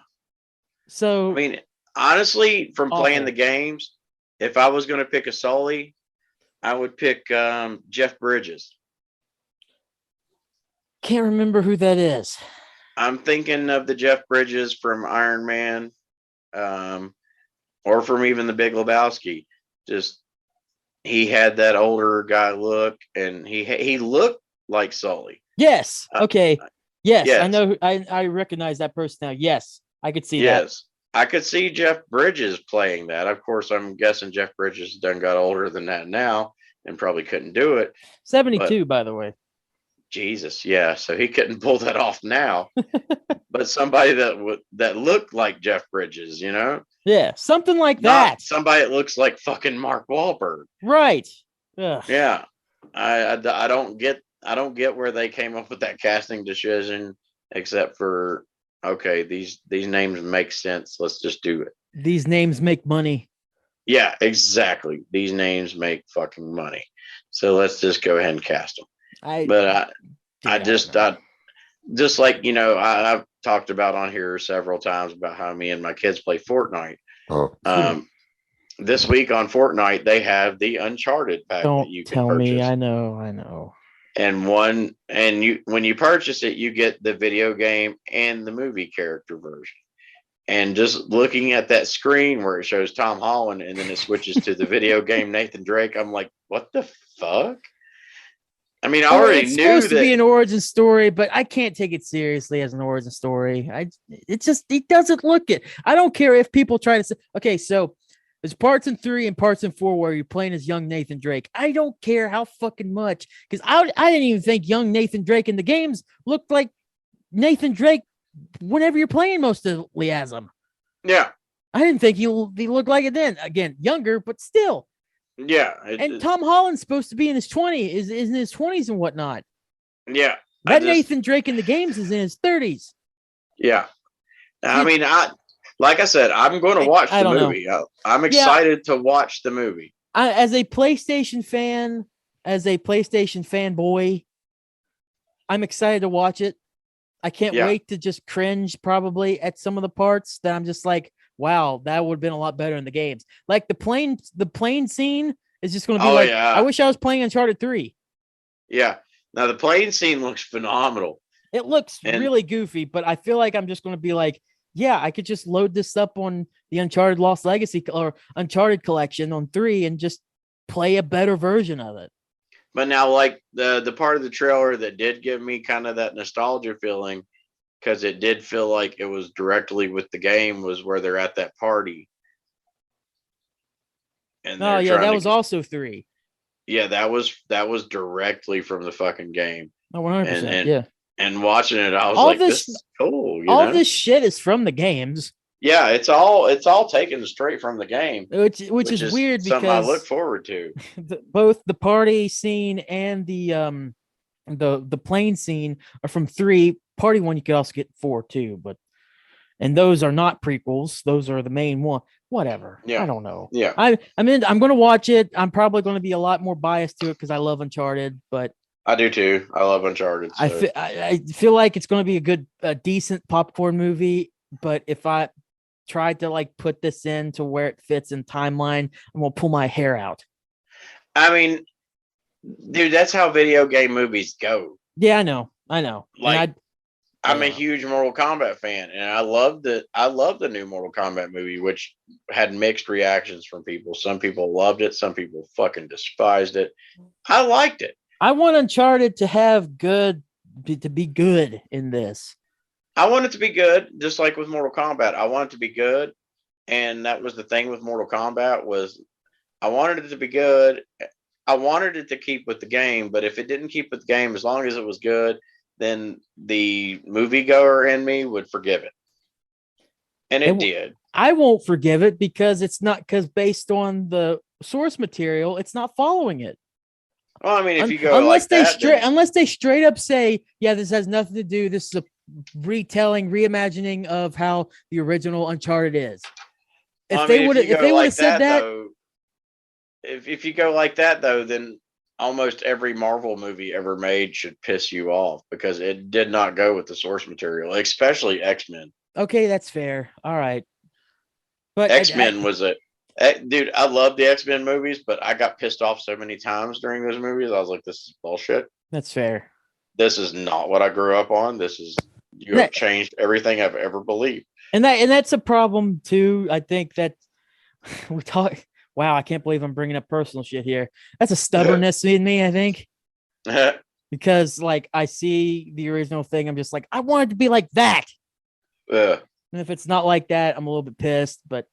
So I mean, honestly, from playing awful. the games, if I was going to pick a Sully, I would pick Jeff Bridges. Can't remember who that is. I'm thinking of the Jeff Bridges from Iron Man, um, or from even the Big Lebowski. Just he had that older guy look, and he looked like Sully. Yes. Okay. Yes, I Yes, know. I recognize that person now. Yes, I could see that. yes, I could see Jeff Bridges playing that. Of course, I'm guessing Jeff Bridges done got older than that now, and probably couldn't do it. But 72, by the way. Jesus, yeah, so he couldn't pull that off now. But somebody that looked like Jeff Bridges, Yeah, something like not that. somebody that looks like fucking Mark Wahlberg. Right. Ugh. Yeah, I don't get where they came up with that casting decision, except for okay, these names make sense. Let's just do it. These names make money. Yeah, exactly. These names make fucking money. So let's just go ahead and cast them. But I just like I've talked about on here several times about how me and my kids play Fortnite. This week on Fortnite they have the Uncharted pack don't that you can tell me. purchase. I know. And when you purchase it, you get the video game and the movie character version. And just looking at that screen where it shows Tom Holland and then it switches to the video game Nathan Drake, I'm like, what the fuck? I mean, I already it's knew supposed that. to be an origin story, but I can't take it seriously as an origin story. It doesn't look it. I don't care if people try to say, okay, so there's parts in 3 and parts in 4 where you're playing as young Nathan Drake. I don't care how fucking much, because I didn't even think young Nathan Drake in the games looked like Nathan Drake whenever you're playing mostly as him. Yeah. I didn't think he looked like it then. Again, younger, but still. Yeah. And Tom Holland's supposed to be in his 20s, is in his 20s and whatnot. Yeah. That Nathan Drake in the games is in his 30s. Yeah. I mean, like I said, I'm going to watch the movie. I'm excited to watch the movie. As a PlayStation fanboy, I'm excited to watch it. I can't wait to just cringe probably at some of the parts that I'm just like, wow, that would have been a lot better in the games. Like the plane scene is just going to be I wish I was playing Uncharted 3. Yeah. Now the plane scene looks phenomenal. It looks really goofy, but I feel like I'm just going to be like, yeah, I could just load this up on the Uncharted Lost Legacy or Uncharted collection on 3 and just play a better version of it. But now, like the part of the trailer that did give me kind of that nostalgia feeling, because it did feel like it was directly with the game, was where they're at that party. And that was also 3. Yeah, that was directly from the fucking game. Oh, 100%. Yeah. And watching it, I was All like, this, this is cool, you all know? this shit is from the games. Yeah, it's all taken straight from the game, Which is is weird something I look because forward to. both the party scene and the plane scene are from 3. Party 1 you could also get 4 too, but and those are not prequels. Those are the main one. Whatever. I Yeah. don't know. Yeah. I'm going to watch it. I'm probably going to be a lot more biased to it because I love Uncharted, but I do too. I love Uncharted. So. I feel like it's going to be a decent popcorn movie. But if I tried to like put this in to where it fits in timeline, I'm going to pull my hair out. I mean, dude, that's how video game movies go. Yeah, I know. Like, I'm a yeah. huge Mortal Kombat fan, and I love the new Mortal Kombat movie, which had mixed reactions from people. Some people loved it, some people fucking despised it. I liked it. I want Uncharted to have to be good in this. I want it to be good, just like with Mortal Kombat. I want it to be good, and that was the thing with Mortal Kombat was I wanted it to be good. I wanted it to keep with the game, but if it didn't keep with the game, as long as it was good, then the moviegoer in me would forgive it. And it did. I won't forgive it because it's not because based on the source material, it's not following it. Well, I mean, if you go unless unless they straight up say, yeah, this has nothing to do. This is a reimagining of how the original Uncharted is. If they would have said that, though, if you go like that though, then almost every Marvel movie ever made should piss you off because it did not go with the source material, especially X-Men. Okay, that's fair. All right. But X-Men was dude, I love the X-Men movies, but I got pissed off so many times during those movies. I was like, this is bullshit. That's fair. This is not what I grew up on. You have changed everything I've ever believed. And that's a problem too. I think that we talk. Wow, I can't believe I'm bringing up personal shit here. That's a stubbornness in me, I think. Because like I see the original thing, I'm just like, I want it to be like that. And if it's not like that, I'm a little bit pissed. But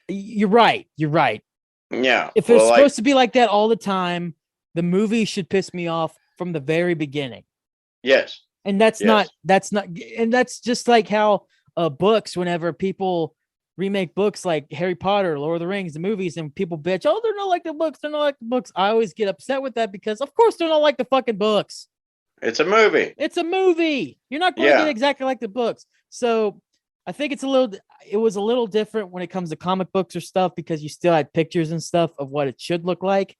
you're right. Yeah. If it's supposed to be like that all the time, the movie should piss me off from the very beginning. Yes. And that's just like how books, whenever people remake books like Harry Potter, Lord of the Rings, the movies, and people bitch, oh, they're not like the books. I always get upset with that because of course they're not like the fucking books. It's a movie. You're not going to get exactly like the books. So I think it was a little different when it comes to comic books or stuff because you still had pictures and stuff of what it should look like.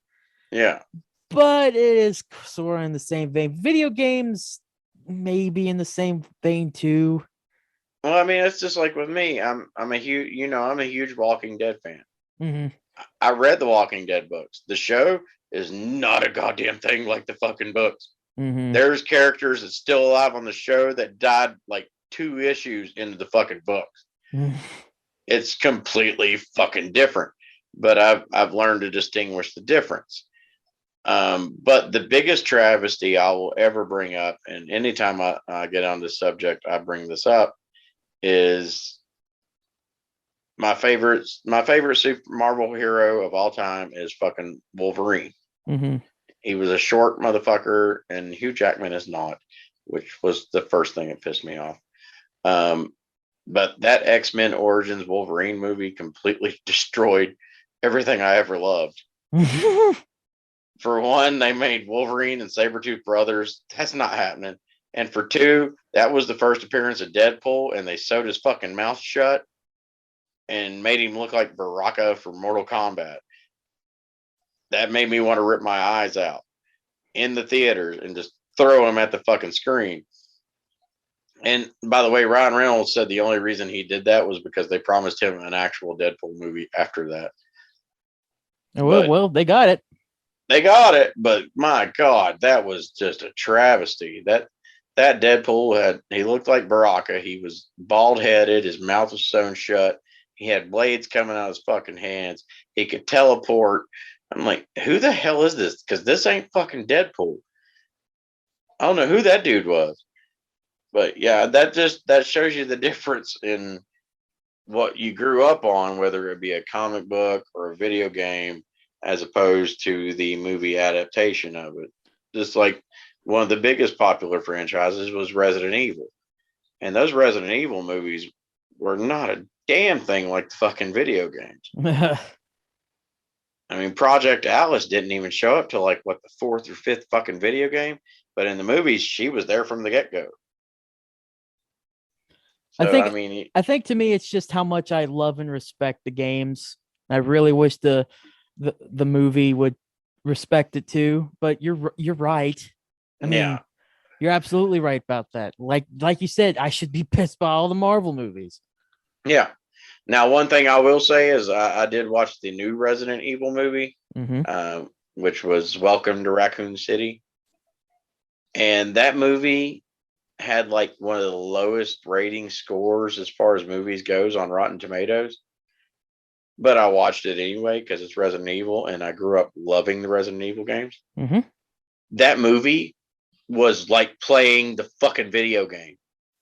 Yeah. But it is sort of in the same vein. Video games maybe in the same vein too. Well, I mean, it's just like with me. I'm a huge Walking Dead fan. Mm-hmm. I read the Walking Dead books. The show is not a goddamn thing like the fucking books. Mm-hmm. There's characters that's still alive on the show that died like 2 issues into the fucking books. Mm-hmm. It's completely fucking different. But I've learned to distinguish the difference. But the biggest travesty I will ever bring up, and anytime I get on this subject, I bring this up, is my favorite Super Marvel hero of all time is fucking Wolverine. Mm-hmm. He was a short motherfucker, and Hugh Jackman is not, which was the first thing that pissed me off. But that X-Men Origins Wolverine movie completely destroyed everything I ever loved. For one, they made Wolverine and Sabretooth brothers. That's not happening. And for 2, that was the first appearance of Deadpool, and they sewed his fucking mouth shut and made him look like Baraka from Mortal Kombat. That made me want to rip my eyes out in the theaters and just throw him at the fucking screen. And by the way, Ryan Reynolds said the only reason he did that was because they promised him an actual Deadpool movie after that. Well, they got it. They got it, but my God, that was just a travesty. That Deadpool he looked like Baraka. He was bald headed. His mouth was sewn shut. He had blades coming out of his fucking hands. He could teleport. I'm like, who the hell is this? Because this ain't fucking Deadpool. I don't know who that dude was. But yeah, that shows you the difference in what you grew up on, whether it be a comic book or a video game, as opposed to the movie adaptation of it. Just like one of the biggest popular franchises was Resident Evil. And those Resident Evil movies were not a damn thing like the fucking video games. I mean, Project Alice didn't even show up till like what, the fourth or fifth fucking video game, but in the movies she was there from the get-go. So I think to me it's just how much I love and respect the games. I really wish the movie would respect it too, but you're right. I mean, you're absolutely right about that. Like you said, I should be pissed by all the Marvel movies. Yeah. Now, one thing I will say is I did watch the new Resident Evil movie, which was Welcome to Raccoon City. And that movie had like one of the lowest rating scores as far as movies goes on Rotten Tomatoes. But I watched it anyway because it's Resident Evil and I grew up loving the Resident Evil games. That movie was like playing the fucking video game.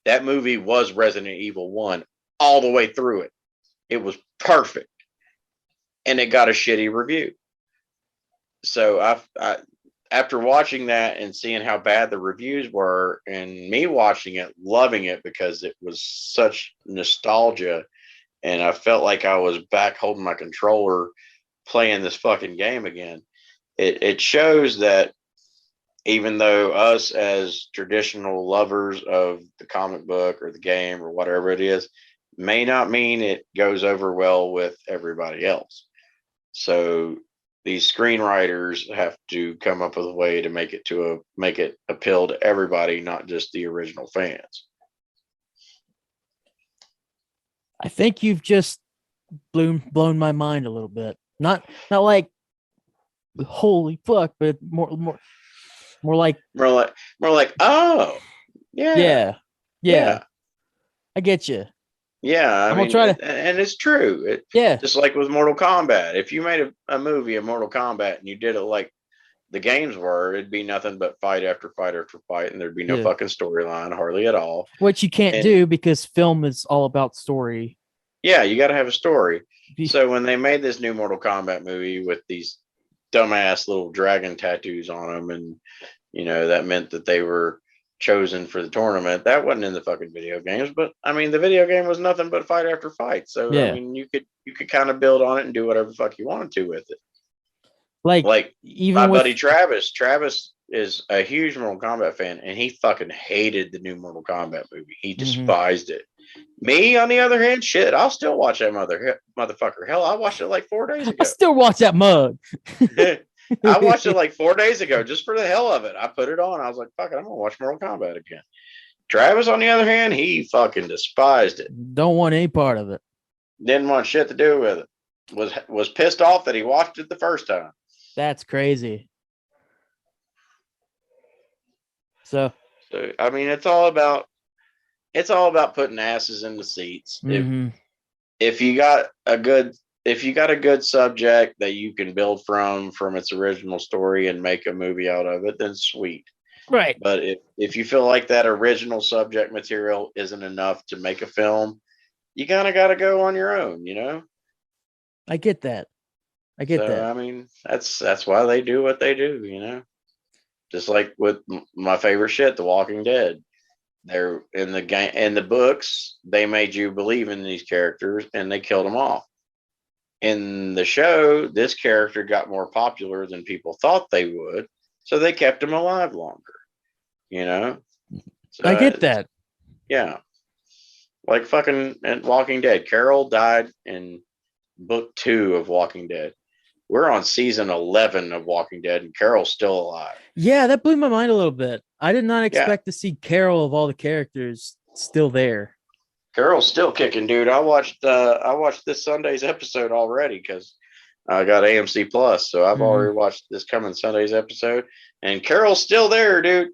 That movie was Resident Evil 1 all the way through it. It was perfect. And it got a shitty review. So I after watching that and seeing how bad the reviews were and me watching it, loving it because it was such nostalgia and I felt like I was back holding my controller playing this fucking game again. It shows that even though us as traditional lovers of the comic book or the game or whatever it is, may not mean it goes over well with everybody else. So these screenwriters have to come up with a way to make it appeal to everybody, not just the original fans. I think you've just blown my mind a little bit. Not like holy fuck, but more like oh yeah. I get you. Yeah, I'm gonna try to, and it's true. Just like with Mortal Kombat, if you made a movie of Mortal Kombat and you did it like the games were, it'd be nothing but fight after fight after fight, and there'd be no fucking storyline hardly at all. Which you can't do because film is all about story. Yeah, you got to have a story. So when they made this new Mortal Kombat movie with these dumbass little dragon tattoos on them, and that meant that they were chosen for the tournament, that wasn't in the fucking video games. But I mean, the video game was nothing but fight after fight. So I mean, you could kind of build on it and do whatever the fuck you wanted to with it. Like even my buddy Travis is a huge Mortal Kombat fan, and he fucking hated the new Mortal Kombat movie. He despised it. Me, on the other hand, shit, I'll still watch that motherfucker. Hell, I watched it like 4 days ago. I still watch that mug. I watched it like 4 days ago just for the hell of it. I put it on. I was like, fuck it, I'm gonna watch Mortal Kombat again. Travis, on the other hand, he fucking despised it. Don't want any part of it. Didn't want shit to do with it. Was pissed off that he watched it the first time. That's crazy. So I mean, it's all about putting asses in the seats. If you got a good subject that you can build from its original story and make a movie out of it, then sweet. Right. But if you feel like that original subject material isn't enough to make a film, you kind of got to go on your own, I get that. I mean, that's why they do what they do, Just like with my favorite shit, The Walking Dead. They're in the books, they made you believe in these characters and they killed them off. In the show, this character got more popular than people thought they would, so they kept him alive longer. So I get that. Yeah. Like fucking Walking Dead. Carol died in book 2 of Walking Dead. We're on season 11 of Walking Dead, and Carol's still alive. Yeah, that blew my mind a little bit. I did not expect to see Carol of all the characters still there. Carol's still kicking, dude. I watched this Sunday's episode already because I got AMC Plus, so I've already watched this coming Sunday's episode, and Carol's still there, dude.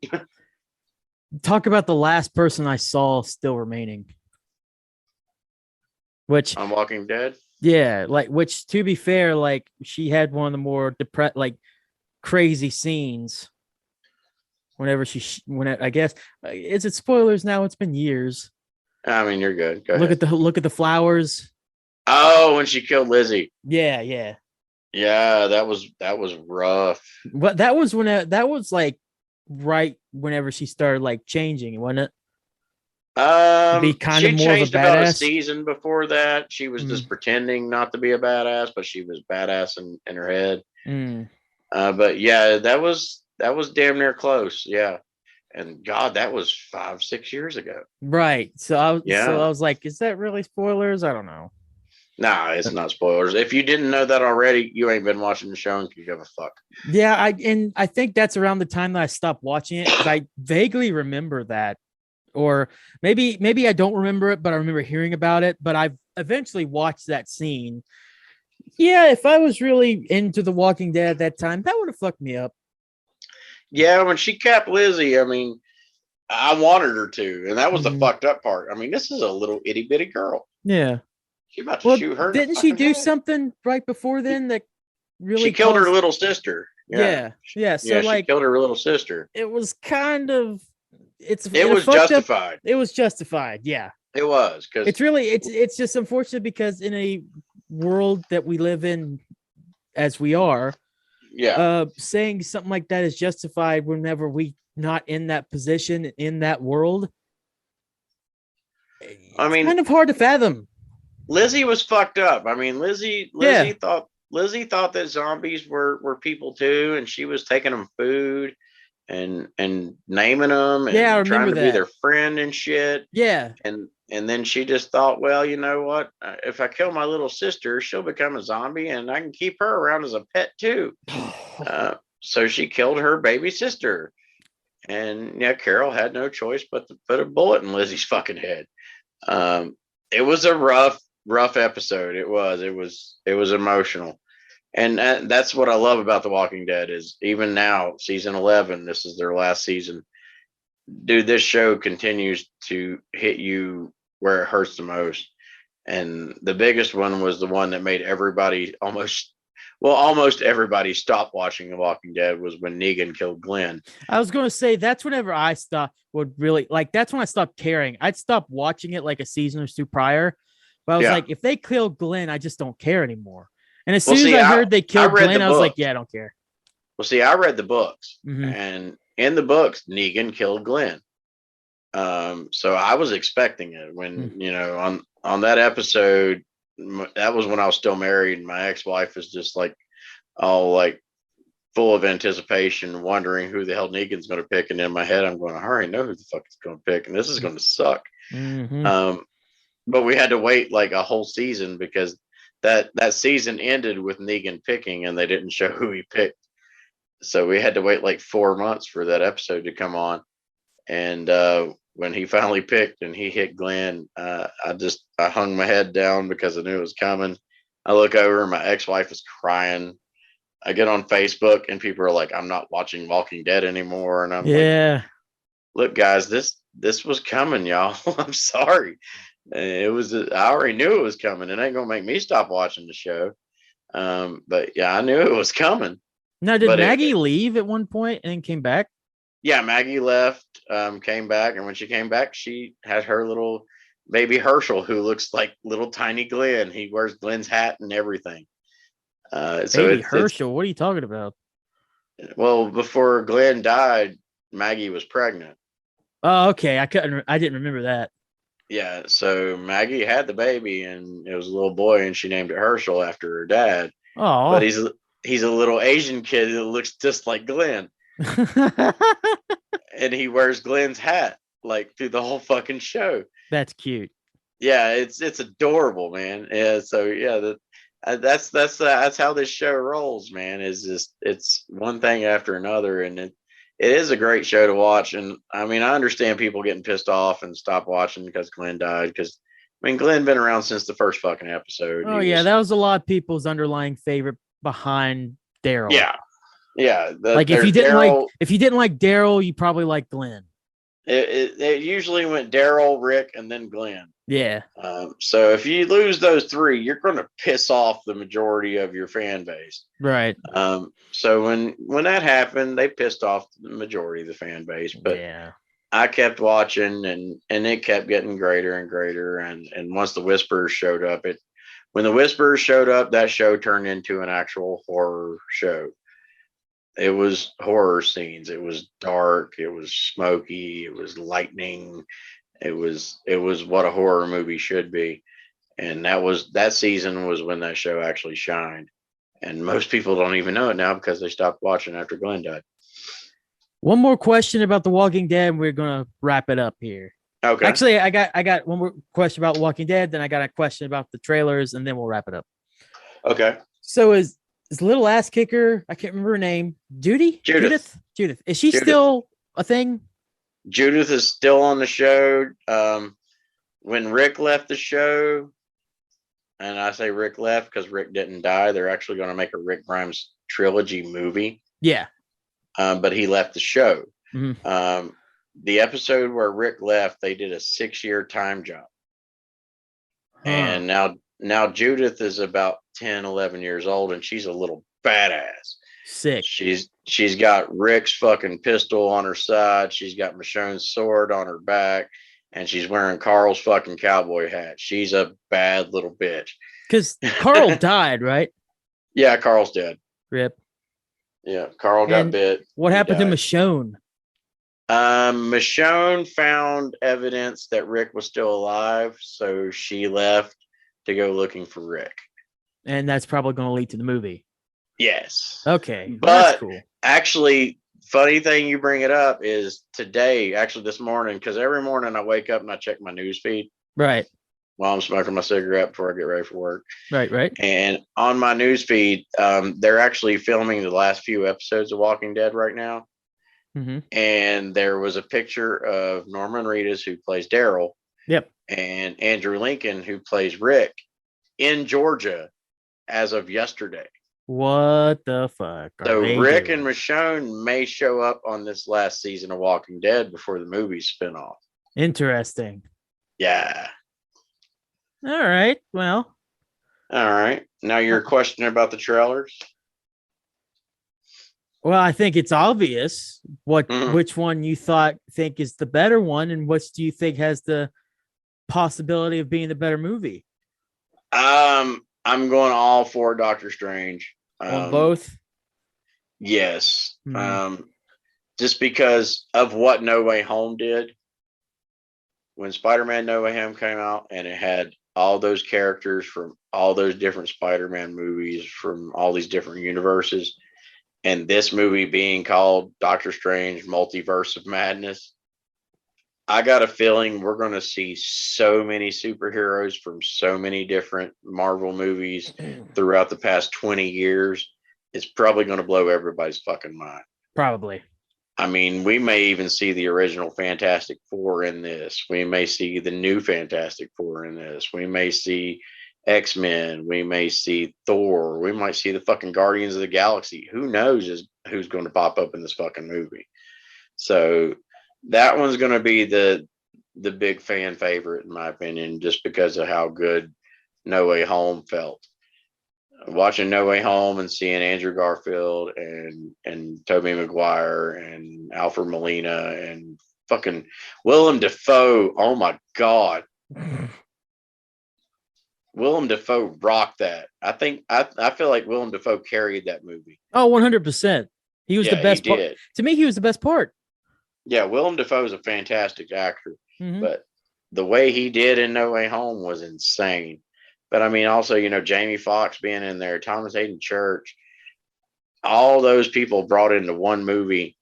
Talk about the last person I saw still remaining. Which on Walking Dead? Yeah, which to be fair, she had one of the more crazy scenes. Whenever I guess, is it spoilers now? It's been years. I mean, you're good. Go ahead. Look at the flowers. Oh, when she killed Lizzie. Yeah. Yeah, that was rough. But that was when that was like right whenever she started like changing, wasn't it? To be kind of She more of a changed about a badass. season before that. She was Mm, just pretending not to be a badass, but she was badass in her head. mm. But yeah, that was damn near close. Yeah. And God, that was 5, 6 years ago. Right. So I Yeah. was like, is that really spoilers? I don't know. Nah, it's not spoilers. If you didn't know that already, you ain't been watching the show and can give a fuck. Yeah, I think that's around the time that I stopped watching it because I vaguely remember that, or maybe I don't remember it, but I remember hearing about it. But I've eventually watched that scene. Yeah, if I was really into The Walking Dead at that time, that would have fucked me up. Yeah, when she capped Lizzie, I mean, I wanted her to, and that was the Mhm. fucked up part. I mean, this is a little itty bitty girl. Yeah. She about to Well, shoot her in the didn't she fucking do head. something right before then that She really killed her caused? little sister. Yeah, Yeah, yeah. So yeah, she like, killed her little sister. it was kind of it's It in a was fucked up. justified. It was justified. Yeah. It was because It's really it's just unfortunate because in a world that we live in as we are, yeah, saying something like that is justified whenever we not in that position in that world. I It's mean, kind of hard to fathom. Lizzie was fucked up. I mean, Lizzie Yeah, Lizzie thought that zombies were people too, and she was taking them food and naming them yeah, I and trying remember to be that. their friend and shit. Yeah. And then she just thought, well, you know what? If I kill my little sister, she'll become a zombie, and I can keep her around as a pet too. So she killed her baby sister, and yeah, Carol had no choice but to put a bullet in Lizzie's fucking head. Um, it was a rough episode. It was emotional, and that's what I love about The Walking Dead is even now, season 11. This is their last season. Dude, this show continues to hit you where it hurts the most. And the biggest one was the one that made everybody almost everybody stop watching The Walking Dead was when Negan killed Glenn. I was going to say that's whenever I stopped would really like that's when I stopped caring. I'd stopped watching it like a season or two prior, but I was Yeah. like, if they kill Glenn, I just don't care anymore. And as Well, soon as see, I I heard they I killed read the Glenn, I was like, books. yeah, I don't care. Well, see, I read the books, Mm-hmm. and in the books, Negan killed Glenn. So I was expecting it when on that episode. That was when I was still married, and my ex-wife was just like all like full of anticipation, wondering who the hell Negan's going to pick. And in my head, I'm going, I already know who the fuck is going to pick, and this is going to suck. Mm-hmm. But we had to wait like a whole season because that season ended with Negan picking, and they didn't show who he picked. So we had to wait like 4 months for that episode to come on. And when he finally picked and he hit Glenn, I hung my head down because I knew it was coming. I look over, and my ex-wife is crying. I get on Facebook, and people are like, "I'm not watching Walking Dead anymore," and I'm like, Yeah. "Look, guys, this was coming, y'all. I'm sorry. It was. I already knew it was coming. It ain't gonna make me stop watching the show. But yeah, I knew it was coming. Now, did But Maggie leave at one point and came back? yeah, Maggie left, came back, and when she came back, she had her little baby Herschel, who looks like little tiny Glenn. He wears Glenn's hat and everything. So Baby it's Herschel. What are you talking about? well, before Glenn died, Maggie was pregnant. Oh, okay. I didn't remember that. Yeah, so Maggie had the baby, and it was a little boy, and she named it Herschel after her dad. But Oh. he's a little Asian kid that looks just like Glenn, and he wears Glenn's hat like through the whole fucking show. That's cute. Yeah, it's adorable, man. Yeah, so yeah, that's how this show rolls, man. Is just it's one thing after another, and it is a great show to watch. And I mean, I understand people getting pissed off and stop watching because Glenn died. Because I mean, Glenn been around since the first fucking episode. Oh yeah, that was a lot of people's underlying favorite behind Daryl. Yeah, yeah. Like There's Daryl. if you didn't like Daryl, you probably like Glenn. It usually went Daryl, Rick, and then Glenn. Yeah. So if you lose those three, you're going to piss off the majority of your fan base. Right. So when that happened, they pissed off the majority of the fan base. But yeah, I kept watching, and it kept getting greater and greater. And once the Whisperers showed up, when the Whisperers showed up, that show turned into an actual horror show. it was horror scenes. It was dark. It was smoky. It was lightning. It was what a horror movie should be. And that season was when that show actually shined. And most people don't even know it now because they stopped watching after Glenn died. One more question about The Walking Dead, and we're gonna wrap it up here. Okay. Actually, I got one more question about Walking Dead, then I got a question about the trailers, and then we'll wrap it up. Okay. So is little ass kicker? I can't remember her name. Judith. Is she still a thing? Judith is still on the show. When Rick left the show, and I say Rick left because Rick didn't die, they're actually going to make a Rick Grimes trilogy movie. Yeah. But he left the show. Mm-hmm. The episode where Rick left, they did a 6-year time jump. Huh. And now Judith is about 10, 11 years old, and she's a little badass. Sick. She's got Rick's fucking pistol on her side. She's got Michonne's sword on her back, and she's wearing Carl's fucking cowboy hat. She's a bad little bitch. Because Carl died, right? Yeah, Carl's dead. Rip. Yeah, Carl got bit. What happened to Michonne? Michonne found evidence that Rick was still alive, so she left to go looking for Rick. And that's probably going to lead to the movie. Yes. Okay. But that's cool. Actually, funny thing you bring it up is today, actually this morning, because every morning I wake up and I check my news feed. Right. While I'm smoking my cigarette before I get ready for work. Right. And on my news feed, they're actually filming the last few episodes of Walking Dead right now. Mm-hmm. And there was a picture of Norman Reedus, who plays Daryl. Yep. And Andrew Lincoln, who plays Rick, in Georgia as of yesterday. What the fuck? So Rick and Michonne may show up on this last season of Walking Dead before the movie spin off. Interesting. Yeah. All right. Well. All right. Now your question about the trailers. Well, I think it's obvious which one you think is the better one, and which do you think has the possibility of being the better movie? I'm going all for Doctor Strange. On both? Yes. Just because of what No Way Home did. When Spider-Man No Way Home came out, and it had all those characters from all those different Spider-Man movies from all these different universes, and this movie being called Doctor Strange Multiverse of Madness, I got a feeling we're going to see so many superheroes from so many different Marvel movies throughout the past 20 years. It's probably going to blow everybody's fucking mind. Probably. I mean, we may even see the original Fantastic Four in this. We may see the new Fantastic Four in this. We may see X-Men. We may see Thor. We might see the fucking Guardians of the Galaxy. Who knows who's going to pop up in this fucking movie. So that one's going to be the big fan favorite, in my opinion, just because of how good No Way Home felt. Watching No Way Home and seeing Andrew Garfield and Tobey Maguire and Alfred Molina and fucking Willem Dafoe. Oh my God. Willem Dafoe rocked that. I feel like Willem Dafoe carried that movie. Oh, 100%. He was the best part. To me, he was the best part. Yeah, Willem Dafoe is a fantastic actor, mm-hmm. but the way he did in No Way Home was insane. But I mean, also, Jamie Foxx being in there, Thomas Hayden Church, all those people brought into one movie.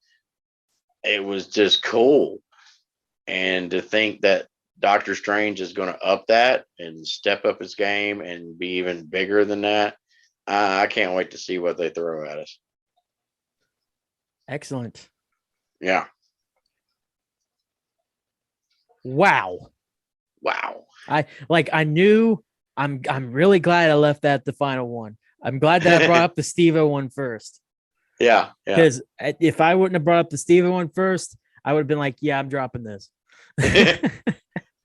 It was just cool. And to think that Doctor Strange is going to up that and step up his game and be even bigger than that, I can't wait to see what they throw at us. Excellent. Yeah. Wow. I knew. I'm really glad I left that the final one. I'm glad that I brought up the Steve-O one first. Yeah. Because if I wouldn't have brought up the Steve-O one first, I would have been like, yeah, I'm dropping this.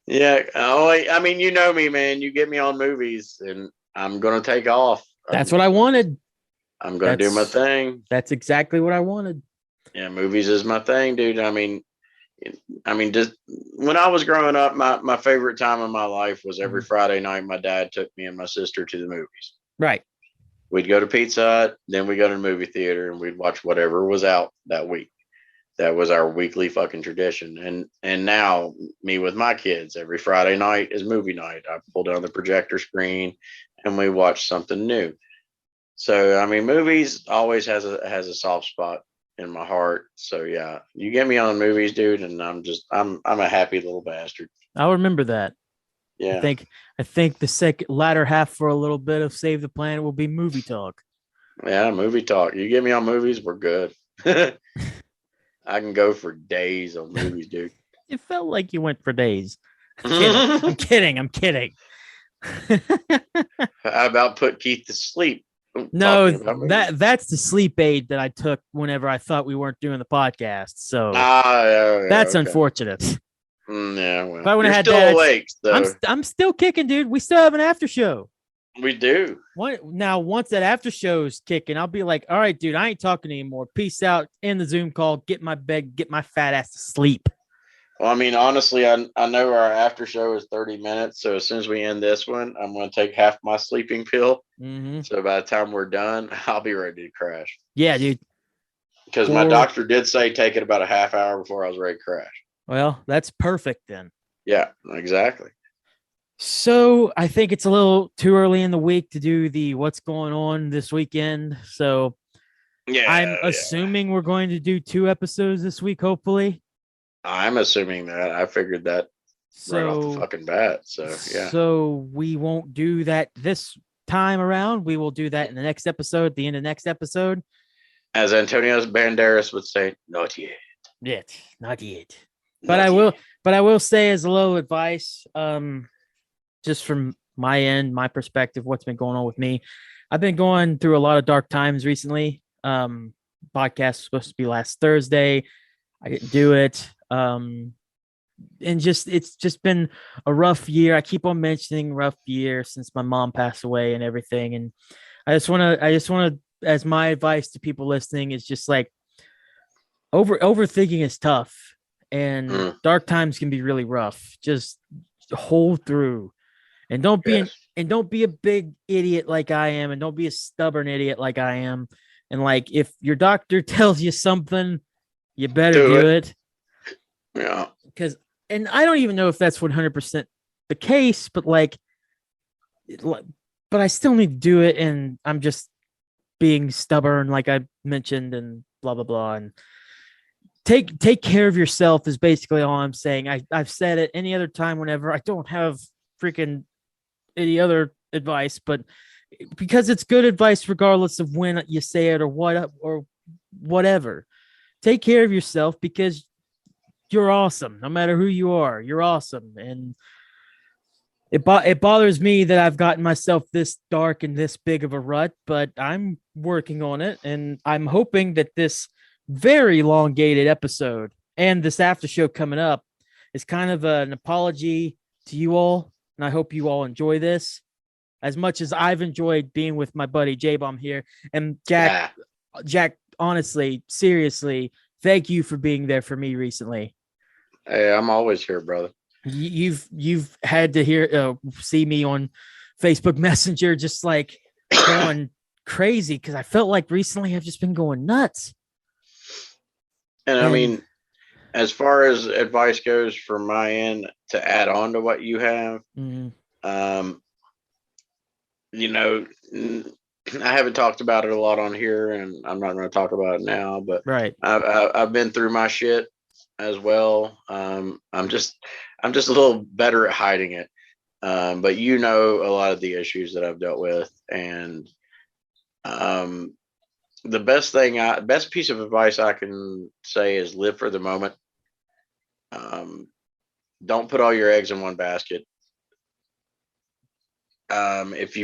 Yeah. Oh, I mean, you know me, man. You get me on movies and I'm going to take off. That's what I wanted. I'm going to do my thing. That's exactly what I wanted. Yeah. Movies is my thing, dude. I mean, just when I was growing up, my favorite time of my life was every Friday night. My dad took me and my sister to the movies. Right. we'd go to Pizza Hut, then we'd go to the movie theater, and we'd watch whatever was out that week. That was our weekly fucking tradition. And now me with my kids, every Friday night is movie night. I pull down the projector screen and we watch something new. So I mean, movies always has a soft spot in my heart. So yeah, you get me on movies, dude, and I'm a happy little bastard. I'll remember that. Yeah. I think the second latter half for a little bit of Save the Planet will be movie talk. Yeah, movie talk. You get me on movies, we're good. I can go for days on movies, dude. It felt like you went for days. I'm kidding. How about put Keith to sleep? No, that's the sleep aid that I took whenever I thought we weren't doing the podcast. So that's okay. Unfortunate. Yeah, well, if I would have had still that, awake, so. I'm still kicking, dude. We still have an after show. We do. Now, once that after show's kicking, I'll be like, all right, dude, I ain't talking anymore. Peace out. End the Zoom call. Get in my bed. Get my fat ass to sleep. Well, I mean, honestly, I know our after show is 30 minutes. So as soon as we end this one, I'm going to take half my sleeping pill. Mm-hmm. So by the time we're done, I'll be ready to crash. Yeah, dude. Because my doctor did say take it about a half hour before I was ready to crash. Well, that's perfect then. Yeah, exactly. So I think it's a little too early in the week to do the what's going on this weekend. So yeah, I'm assuming we're going to do 2 episodes this week, hopefully. I'm assuming that. I figured that right off the fucking bat. So yeah. So we won't do that this time around. We will do that in the next episode, the end of next episode. As Antonio Banderas would say, not yet. Yet, not yet. But I will say as a little advice, just from my end, my perspective, what's been going on with me. I've been going through a lot of dark times recently. Podcast was supposed to be last Thursday. I didn't do it. And it's just been a rough year. I keep on mentioning rough year since my mom passed away and everything. And I just want to, as my advice to people listening is just like overthinking is tough and dark times can be really rough. Just hold through. And don't be a big idiot like I am, and don't be a stubborn idiot like I am. And like, if your doctor tells you something, you better do it. Yeah. And I don't even know if that's 100% the case, but I still need to do it. And I'm just being stubborn, like I mentioned, and blah, blah, blah. And take care of yourself is basically all I'm saying. I've said it any other time whenever I don't have freaking any other advice, but because it's good advice regardless of when you say it or whatever. Take care of yourself because you're awesome. No matter who you are, you're awesome. And it bothers me that I've gotten myself this dark and this big of a rut, but I'm working on it, and I'm hoping that this very elongated episode and this after show coming up is kind of an apology to you all. And I hope you all enjoy this as much as I've enjoyed being with my buddy J-Bomb here. And Jack, honestly, seriously, thank you for being there for me recently. Hey, I'm always here, brother. You've had to see me on Facebook Messenger just like going crazy because I felt like recently I've just been going nuts. And I mean, as far as advice goes from my end, to add on to what you have, you know, I haven't talked about it a lot on here, and I'm not going to talk about it now. But right, I've been through my shit as well. I'm just a little better at hiding it. But you know a lot of the issues that I've dealt with, and the best piece of advice I can say is live for the moment. Don't put all your eggs in one basket. If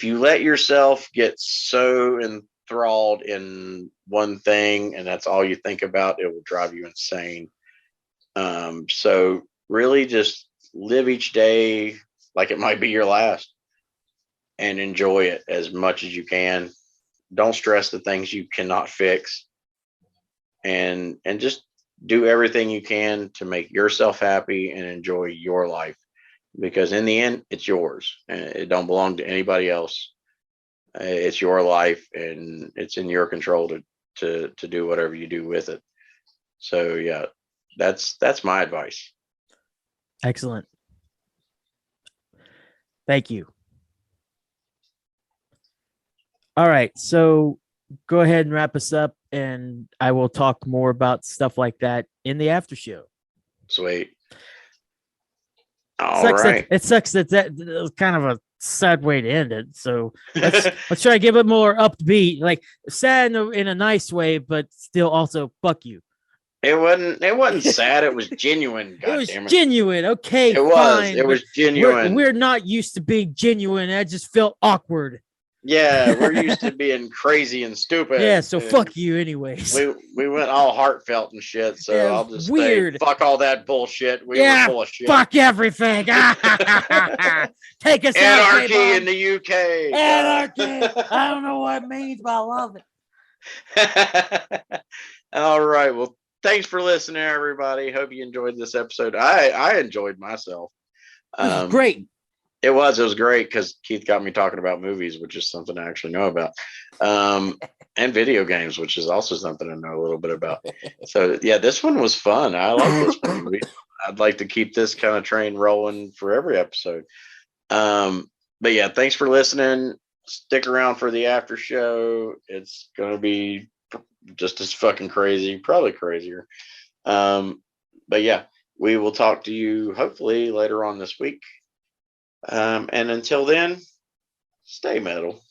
you let yourself get so enthralled in one thing and that's all you think about, it will drive you insane. So really just live each day like it might be your last and enjoy it as much as you can. Don't stress the things you cannot fix, and just do everything you can to make yourself happy and enjoy your life, because in the end it's yours and it don't belong to anybody else. It's your life, and it's in your control to do whatever you do with it. So yeah, that's my advice. Excellent. Thank you. All right, so go ahead and wrap us up, and I will talk more about stuff like that in the after show. Sweet. All That right. it sucks that was kind of a sad way to end it. So let's try to give it more upbeat, like sad in a nice way, but still also fuck you. It wasn't sad. It was genuine. God It was damn it. genuine. Okay, It was. fine. It was genuine. We're not used to being genuine. I just felt awkward. Yeah, we're used to being crazy and stupid. Yeah, so fuck you anyways. We went all heartfelt and shit. So Yeah, I'll just weird. say fuck all that bullshit. We were full of shit. Fuck everything. Take us Anarchy out, in the UK. Anarchy. I don't know what it means, but I love it. All right. Well, thanks for listening, everybody. Hope you enjoyed this episode. I enjoyed myself. This was great. It was great because Keith got me talking about movies, which is something I actually know about, and video games, which is also something I know a little bit about. So yeah, this one was fun. I like this one. I'd like to keep this kind of train rolling for every episode. But yeah, thanks for listening. Stick around for the after show. It's gonna be just as fucking crazy, probably crazier. But yeah, we will talk to you hopefully later on this week. And until then, stay metal.